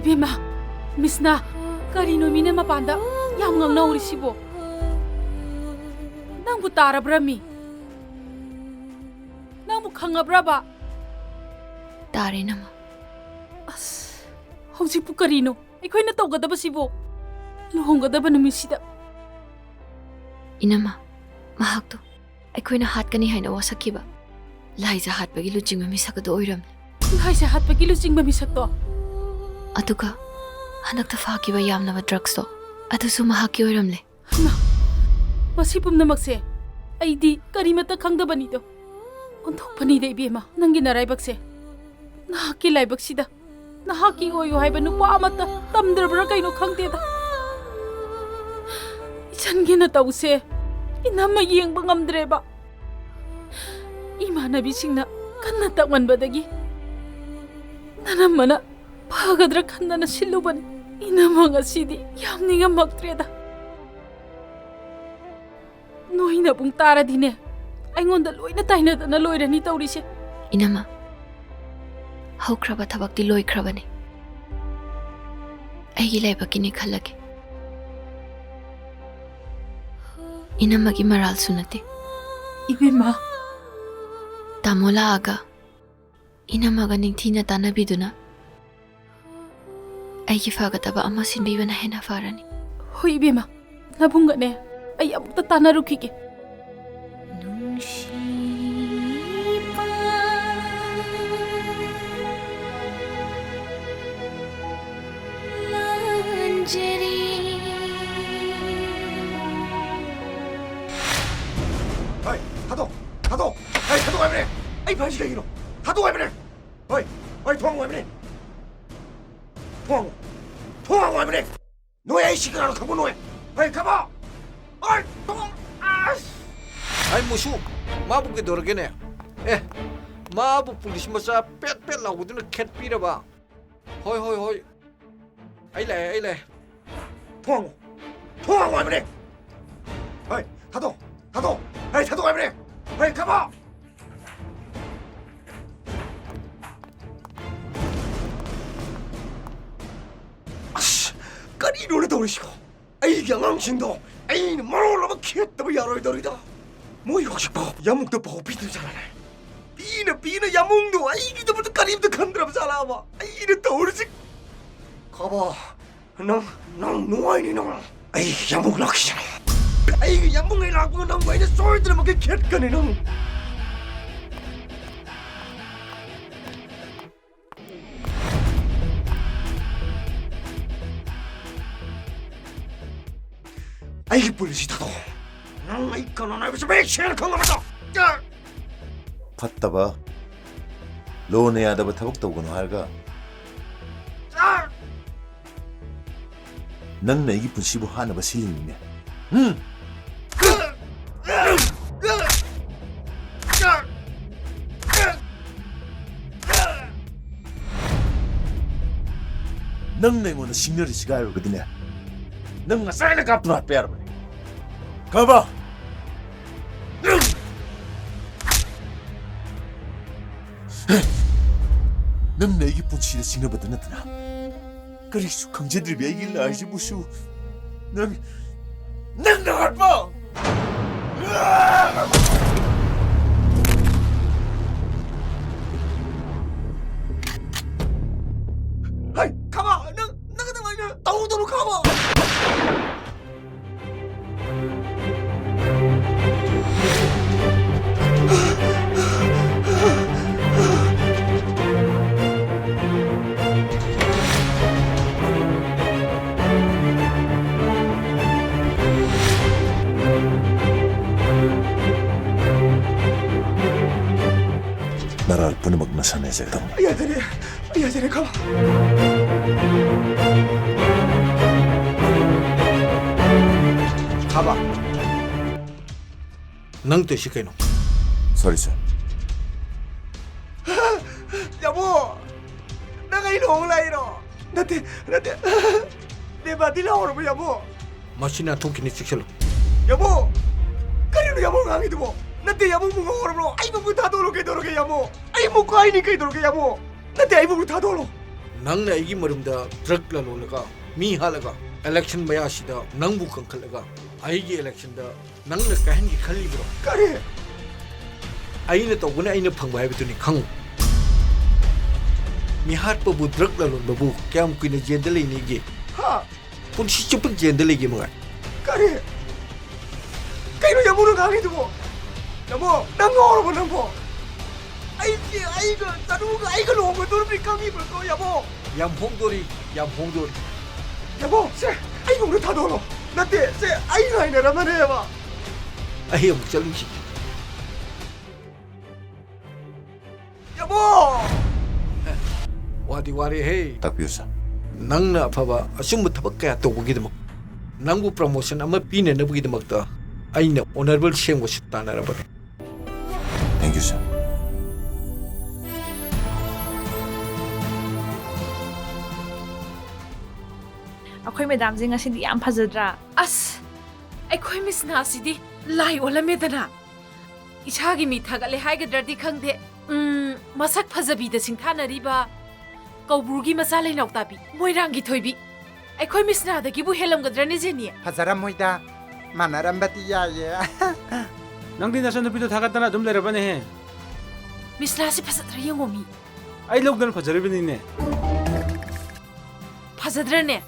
이베마 미스나 까리노 미네 마반다 얌강 나오리시보 낭부 따라브라미 낭부 강아브라바 따리나마 아스 ꯍꯧꯖꯤꯛꯄꯨ ꯀꯔꯤꯅꯣ ꯑꯩꯈꯣꯏꯅ ꯇꯧꯒꯗꯕꯁꯤꯕꯣ ꯂꯨꯍꯣꯡꯒꯗꯕ ꯅꯨꯃꯤꯠꯁꯤꯗ 이나마 마학도 ꯑꯩꯈꯣꯏꯅ ꯍꯥꯠꯀꯅꯤ ꯍꯥꯏꯅ ꯋꯥꯁꯛꯈꯤꯕ ꯂꯥꯏꯖ ꯍꯥꯠꯄꯒꯤ ꯂꯨꯆꯤꯡꯕ ꯃꯤꯁꯛ ꯑꯗꯨ ꯑꯣꯏꯔꯝꯂꯦ. ꯂꯥꯏꯖ ꯍꯥꯠꯄꯒꯤ ꯂꯨꯆꯤꯡꯕ ꯃꯤꯁꯛꯇꯣ ꯑꯗꯨꯒ ꯍꯟꯗꯛꯇ ꯐꯥꯈꯤꯕ ꯌꯥꯝꯂꯕ ꯗ꯭ꯔꯒꯁꯇꯣ ꯑꯗꯨꯁꯨ ꯃꯍꯥꯛꯀꯤ ꯑꯣꯏꯔꯝꯂꯦ. ꯃꯁꯤ ꯄꯨꯝꯅꯃꯛꯁꯦ ꯑꯩꯗꯤ ꯀꯔꯤꯃꯠꯇ ꯈꯪꯗꯕꯅꯤꯗꯣ. ꯑꯣꯟꯊꯣꯛꯄꯅꯤꯗ ꯏꯕꯦꯝꯃ ꯅꯪꯒꯤ ꯅꯔꯥꯏꯕꯛꯁꯦ. ꯅꯍꯥꯛꯀꯤ ꯂꯥꯏꯕꯛꯁꯤꯗ ꯅꯍꯥꯛꯀꯤ ꯑꯣꯏꯌꯨ ꯍꯥꯏꯕ ꯅꯨꯄꯥ ꯑꯃꯠꯇ ꯇꯝꯗ꯭ꯔꯕ꯭ꯔꯥ ꯀꯩꯅꯣ ꯈꯪꯗꯦꯗ. 이찬기나 따우세 이남마 이행방 암드레바 이마나비 싱나 칸나 딱만바다기 나남마나 파가드라 칸나나 실로바니 이남마가 시디 얌니가 막드레다 노이나 붕 따라디네 아잉온다 로이나 타이나다나 로이라니 따우리세 이나마 하우크라바 타박디 로이크라바니 아이기 라이바키니 칼라게 이나마기 말할 수나티 이베마 타몰라아가 이나마가 닝티나 따나비두나 아이기 파가타바 아마 신비바나 헤나 파라니 호 이베마 ꯉꯥꯕꯨꯡꯒꯅꯦ ꯑꯩ ꯑꯃꯨꯛꯇ ꯇꯥꯟꯅꯔꯨꯈꯤꯒꯦ 어이, 다도! 다도! 어이, 다도 왜 그래? 어이, 반시가 이노! 다도 왜 그래? 어이, 어이, 통황 왜 그래? 통황 왜 그래? 너야 이 시끄러운 가보 너야! 어이, 가봐! 어이, 통황! 아이 무수 마부게 너르게네. 에, 마부 पुलिस मचा पेट पेट लाउदुन खेत पिरबा. होय होय होय. आइले. 통황 왜 그래? 어이, 다도! 어이, 다도 왜 그래? 어이, 가봐! 까리 노래 더우시고 아이 양앙신도 아이는 말올라면 키했다고 야로이더리다 뭐 역시 야묵도 비들 잘하네 비는 야묵도 아이기도부터 까리부터 간드라면 잘하봐 아이는 더우르지 가봐 난 누아이니 너 아이 야묵 락시잖아 아이 야묵이 락고 난 왜냐 소리 들으면 그 캣가니 너 아이 불리시다도 난 이거는 나에서 맥시는 건가보다 팠다봐 로네야다바 타복도고는 할가 넌 내기 분시부 하나바 실리네 넌 내고는 시gnori 시가요거든요 넌 나사이나 갑두나 빼야라버니 가봐 넌 내기 분치를 시gn어버든 나타나 그리수 강제들이 매길 알지 무슈 넌 나갈 뻔 아이 가봐 너 그냥 말이야 따오도록 가봐 나라를 보내먹나 사내제다 야들이 가봐 가봐. 능 뜻이 그노. 소리죠. 여보, 내가 이러 올라 이러. 나한테 내 바디라 오르면 여보. 마시나 통키니 찍실로. 여보, 그리로 여보 강이도 뭐. 나한테 여보 뭔가 오르면 아이 먹고 다 도로게 여보. 아이 먹고 아이니까 도로게 여보. 나한테 아이 먹고 다 도로. 낭나 이기 머름다 드럭라 놀라가 미하라가 election 마야시다 낭부 컹컬라가 아이기 election다 낭나 까한기 칼리브로. 까리. 아이는 또 원래 아이는 방바해비더니 강. 미하트 버부 드럭라 놀바부 꺄ම් 꾸이나 젠들레니기. 하. 본 시점은 젠들레기 뭐가. 까리. 까리로 여보는 강이도 뭐. 여보, 난 오르면 난 뭐. 아이고, 자루가 아이고 놓은 도르비 강이 불거 여보. 얌홍돌이. 여보, 쟤 아이고 우리 다 넣어. 나한테 쟤 아이고 아이네라만 해봐. 아이 목살루시. 여보. 와디 해. 딱 비웃어. 낭나 아파봐. 아숨부 타박 kaya tawagidmak. 낭부 promotion ama pinanabagidmakta. 아이나 honorable 시행고 싶다나라버네. Thank you, sir. ꯑꯩꯈꯣꯏ ꯃꯦꯗꯥꯝꯁꯦ ꯉꯁꯤꯗꯤ ꯌꯥꯝ ꯐꯖꯗ꯭ꯔꯥ ꯑꯁ ꯑꯩꯈꯣꯏ ꯃꯤꯁ ꯅꯥꯁꯤꯗꯤ ꯂꯥꯏ ꯑꯣꯜꯂꯝꯃꯦꯗꯅ ꯏꯁꯥꯒꯤ ꯃꯤ ꯊꯥꯒꯠꯂꯦ ꯍꯥꯏꯒꯗ꯭ꯔꯗꯤ ꯈꯪꯗꯦ ꯃꯁꯛ ꯐꯖꯕꯤꯗ ꯁꯤꯡꯊꯥꯅꯔꯤꯕ ꯀꯧꯕ꯭ꯔꯨꯒꯤ ꯃꯆꯥ ꯂꯩꯅꯥꯎꯇꯥꯕꯤ ꯃꯣꯏꯔꯥꯡꯒꯤ ꯊꯣꯏꯕꯤ ꯑꯩꯈꯣꯏ ꯃꯤꯁ ꯅꯥꯗꯒꯤꯕꯨ ꯍꯦꯜꯂꯝꯒꯗ꯭ꯔꯅꯦ ꯖꯦꯅꯤ ꯐꯖꯔꯝꯃꯣꯏꯗ ꯃꯥꯟꯅꯔꯝꯕꯗꯤ ꯌꯥꯏꯌꯦ ꯅꯪꯗꯤ ꯅꯆꯟꯅꯨꯄꯤꯗꯣ ꯊꯥꯒꯠꯇꯅ ꯑꯗꯨꯝ ꯂꯩꯔꯕꯅꯦꯍꯦ ꯃꯤꯁ ꯅꯥꯁꯤ ꯐꯖꯗ꯭ꯔꯥ ꯌꯦꯡꯉꯣ ꯃꯤ ꯑꯩ ꯂꯧꯗꯅ ꯐꯖꯔꯤꯕꯅꯤꯅꯦ ꯐꯖꯗ꯭ꯔꯅꯦ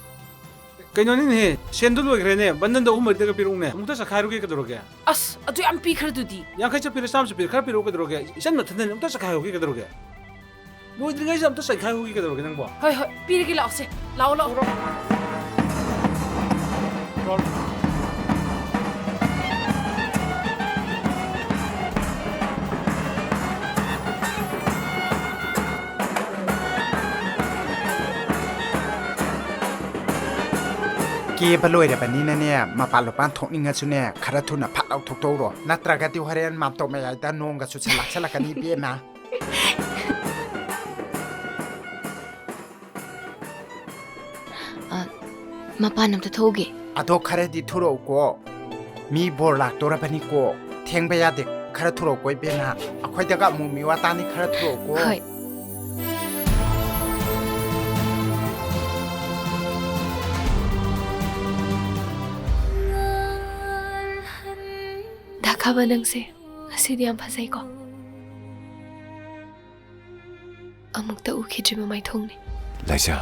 ꯀꯩꯅꯣꯅꯤꯅꯦ ꯁꯦꯟꯗꯣ ꯂꯣꯏꯈ꯭ꯔꯦꯅꯦ ꯕꯟꯗꯟꯗ 3-4ꯇꯒ ꯄꯤꯔꯛꯎꯅꯦ ꯑꯃꯨꯛꯇ ꯆꯠꯈꯥꯏꯔꯨꯒꯦ ꯀꯩꯗꯧꯔꯒꯦ ꯑꯁ ꯑꯗꯨ ꯌꯥꯝ ꯄꯤꯈ꯭ꯔꯗꯨꯗꯤ 50 ꯆꯠꯄꯤꯔꯦ 100 ꯆꯠꯄꯤꯔꯦ ꯈꯔ ꯄꯤꯔꯛꯎ ꯀꯩꯗꯧꯔꯒꯦ ꯏꯆꯟ ꯃꯊꯟꯗꯅꯦ ꯑꯃꯨꯛꯇ ꯆꯠꯈꯥꯏꯍꯧꯒꯦ ꯀꯩꯗꯧꯔꯒꯦ ꯂꯣꯏꯗ꯭ꯔꯤꯉꯩꯁꯤꯗ ꯑꯃꯨꯛꯇ ꯆꯠꯈꯥꯏꯍꯧꯒꯦ ꯀꯩꯗꯧꯔꯒꯦ ꯅꯪꯕꯣ ꯍꯣꯏ ꯍꯣꯏ ꯄꯤꯔꯒꯦ ꯂꯥꯛꯑꯣꯁꯦ ꯂꯥꯛꯑꯣ ꯂꯥꯛꯑꯣ ꯀꯦꯕ ꯂꯣꯏꯔꯕꯅꯤꯅꯅꯦ ꯃꯄꯥꯟ ꯂꯨꯄꯥꯟ ꯊꯣꯛꯅꯤꯡꯉꯁꯨꯅꯦ ꯈꯔ ꯊꯨꯅ ꯐꯠ ꯂꯥꯎ ꯊꯣꯛꯇꯧꯔꯣ ꯅꯠꯇ꯭ꯔꯒꯗꯤ ꯍꯣꯔꯦꯟ ꯃꯥꯝꯇꯣꯞ ꯃꯌꯥꯏꯗ ꯅꯣꯡꯒ ꯆꯨꯁꯜꯂꯛꯁꯜꯂꯛꯀꯅꯤ ꯏꯕꯦꯝꯃ ꯃꯄꯥꯟ ꯑꯝꯇ ꯊꯣꯛꯎꯒꯦ ꯑꯗꯣ ꯈꯔꯗꯤ ꯊꯨꯔꯛꯎꯀꯣ ꯃꯤ ꯕꯣꯔ ꯂꯥꯛꯇꯣꯔꯕꯅꯤꯀꯣ ꯊꯦꯡꯕ ꯌꯥꯗꯦ ꯈꯔ ꯊꯨꯔꯛꯎꯀꯣ ꯏꯕꯦꯝꯃ ꯑꯩꯈꯣꯏꯗꯒ ꯑꯃꯨꯛ ꯃꯤ ꯋꯥꯇꯥꯅꯤ ꯈꯔ ꯊꯨꯔꯛꯎꯀꯣ ꯍꯣꯏ ꯗꯥꯈꯥꯕ ꯅꯪꯁꯦ ꯉꯁꯤꯗꯤ ꯌꯥꯝ ꯐꯖꯩꯀꯣ ꯑꯃꯨꯛꯇ ꯎꯈꯤꯗ꯭ꯔꯤꯕ ꯃꯥꯏꯊꯣꯡꯅꯤ ꯂꯥꯏꯖꯥ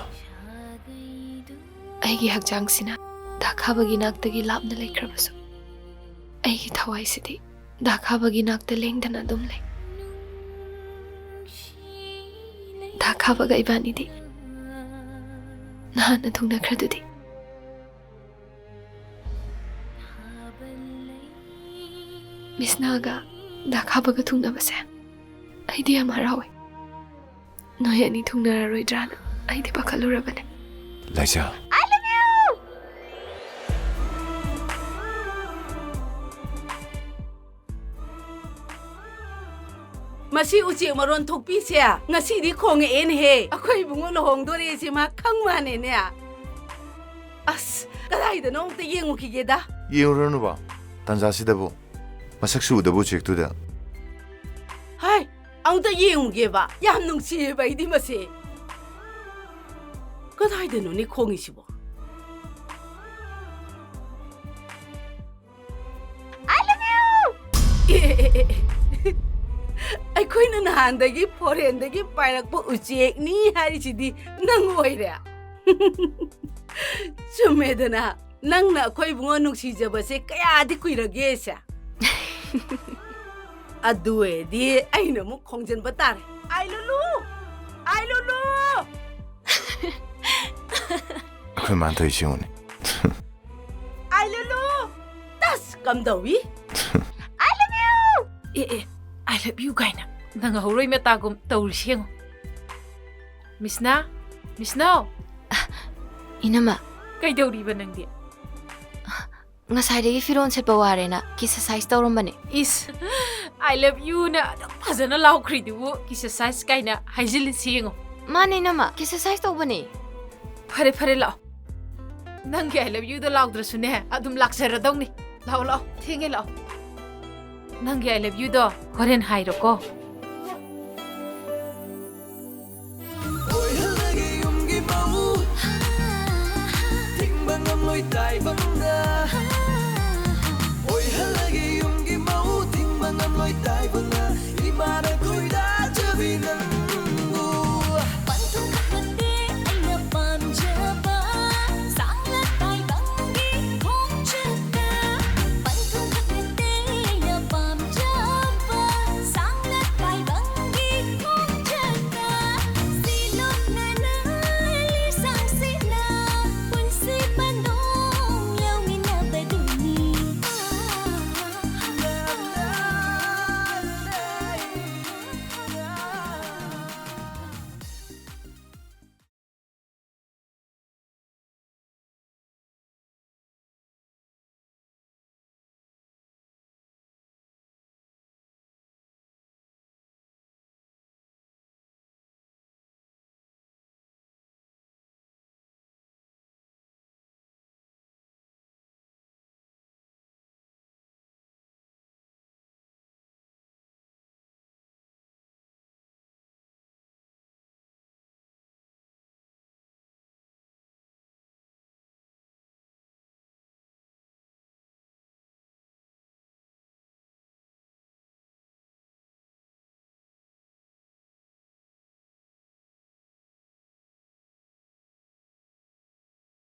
ꯑꯩꯒꯤ ꯍꯛꯆꯥꯡꯁꯤꯅ ꯗꯥꯈꯥꯕꯒꯤ ꯅꯥꯛꯇꯒꯤ ꯂꯥꯞꯅ ꯂꯩꯈ꯭ꯔꯕꯁꯨ ꯑꯩꯒꯤ ꯊꯋꯥꯏꯁꯤꯗꯤ ꯗꯥꯈꯥꯕꯒꯤ ꯅꯥꯛꯇ ꯂꯦꯡꯗꯅ ꯑꯗꯨꯝ ꯂꯩ ꯗꯥꯈꯥꯕꯒ ꯏꯕꯥꯅꯤꯗꯤ ꯅꯍꯥꯟꯅ ꯊꯨꯡꯅꯈ꯭ꯔꯗꯨꯗꯤ ꯃꯤꯁꯅꯥꯒ ꯗꯥꯈꯥꯕꯒ ꯊꯨꯡꯅꯕꯁꯦ ꯑꯩꯗꯤ ꯌꯥꯝ ꯍꯔꯥꯎꯋꯦ ꯅꯣꯏ ꯑꯅꯤ ꯊꯨꯡꯅꯔꯔꯣꯏꯗ꯭ꯔꯥꯅ ꯑꯩꯗꯤ ꯄꯥꯈꯠꯂꯨꯔꯕꯅꯦ ꯂꯥꯏꯖꯥ ꯃꯁꯤ ꯎꯆꯦꯛ ꯃꯔꯣꯟ ꯊꯣꯛꯄꯤꯁꯦ ꯉꯁꯤꯗꯤ ꯈꯣꯡꯉꯛꯑꯦꯅꯦꯍꯦ ꯑꯩꯈꯣꯏ ꯏꯕꯨꯡꯉꯣ ꯂꯨꯍꯣꯡꯗꯣꯔꯦꯁꯤ ꯃꯥ ꯈꯪꯕꯅꯦꯅꯦ ꯑꯁ ꯀꯗꯥꯏꯗꯅꯣ ꯑꯝꯇ ꯌꯦꯡꯉꯨꯈꯤꯒꯦꯗ ꯌꯦꯡꯉꯨꯔꯅꯨꯕ ꯇꯟꯖꯥꯁꯤꯗꯕꯨ ꯃꯁꯛꯁꯨ ꯎꯗꯕ ꯎꯆꯦꯛꯇꯨꯗ ꯍꯥꯏ ꯑꯃꯨꯛꯇ ꯌꯦꯡꯉꯨꯒꯦꯕ ꯌꯥꯝ ꯅꯨꯡꯁꯤꯌꯦꯕ ꯑꯩꯗꯤ ꯃꯁꯦ ꯀꯗꯥꯏꯗꯅꯣꯅꯦ ꯈꯣꯡꯉꯤꯁꯤꯕꯣ ꯑꯩꯈꯣꯏꯅ ꯅꯍꯥꯟꯗꯒꯤ ꯐꯣꯔꯦꯟꯗꯒꯤ ꯄꯥꯏꯔꯛꯄ ꯎꯆꯦꯛꯅꯤ ꯍꯥꯏꯔꯤꯁꯤꯗꯤ ꯅꯪ ꯑꯣꯏꯔꯦ ꯆꯨꯝꯃꯦꯗꯅ ꯅꯪꯅ ꯑꯩꯈꯣꯏ ꯏꯕꯨꯡꯉꯣ ꯅꯨꯡꯁꯤꯖꯕꯁꯦ ꯀꯌꯥꯗꯤ ꯀꯨꯏꯔꯒꯦꯁꯦ ꯑꯗꯨ ꯑꯣꯏꯔꯗꯤ ꯑꯩꯅ ꯑꯃꯨꯛ ꯈꯣꯡꯖꯟꯕ ꯇꯥꯔꯦ ꯑꯥꯏ ꯂꯨꯂꯨ ꯑꯩꯈꯣꯏ ꯃꯥꯟꯊꯣꯏ ꯁꯤꯉꯨꯅꯤ ꯑꯥꯏ ꯂꯨꯂꯨ ꯇꯁ ꯀꯝꯗꯧꯏ ꯑꯦ ꯑꯥꯏ ꯂꯚ ꯌꯨ ꯀꯥꯏꯅ ꯅꯪ ꯍꯧꯔꯣꯏ ꯃꯇꯥꯒꯨꯝ ꯇꯧꯔꯤꯁꯤ ꯌꯦꯡꯉꯣ ꯃꯤꯁꯅꯥꯎ ꯏꯅꯝꯃ ꯀꯩꯗꯧꯔꯤꯕ ꯅꯪꯗꯤ ꯉꯁꯥꯏꯗꯒꯤ ꯐꯤꯔꯣꯟ ꯁꯦꯠꯄ ꯋꯥꯔꯦꯅ ꯀꯤꯁ ꯁꯥꯏꯖ ꯇꯧꯔꯝꯕꯅꯦ ꯏꯁ ꯑꯥꯏ ꯂꯚ ꯌꯨꯅ ꯑꯗꯨꯝ ꯐꯖꯅ ꯂꯥꯎꯈ꯭ꯔꯤꯗꯨꯕꯨ ꯀꯤꯁ ꯁꯥꯏꯖ ꯀꯥꯏꯅ ꯍꯥꯏꯖꯤꯜꯂꯤꯁꯤ ꯌꯦꯡꯉꯣ ꯃꯥꯅꯦ ꯏꯅꯝꯃ ꯀꯤꯁ ꯁꯥꯏꯖ ꯇꯧꯕꯅꯦ ꯐꯔꯦ ꯂꯥꯛꯑꯣ ꯅꯪꯒꯤ ꯑꯥꯏ ꯂꯚ ꯌꯨꯗꯣ ꯂꯥꯎꯗ꯭ꯔꯁꯨꯅꯦ ꯑꯗꯨꯝ ꯂꯥꯛꯆꯔꯗꯧꯅꯤ ꯂꯥꯛꯑꯣ ꯊꯦꯡꯉꯦ ꯂꯥꯛꯑꯣ ꯅꯪꯒꯤ ꯑꯥꯏ ꯂꯚ ꯌꯨꯗꯣ ꯍꯣꯔꯦꯟ ꯍꯥꯏꯔꯣꯀꯣ ꯑꯣꯏꯍꯜꯂꯒꯦ ꯌꯨꯝꯒꯤ ꯃꯧ ꯊꯤꯡꯕ ꯉꯝꯂꯣꯏ ꯇꯥꯏꯕ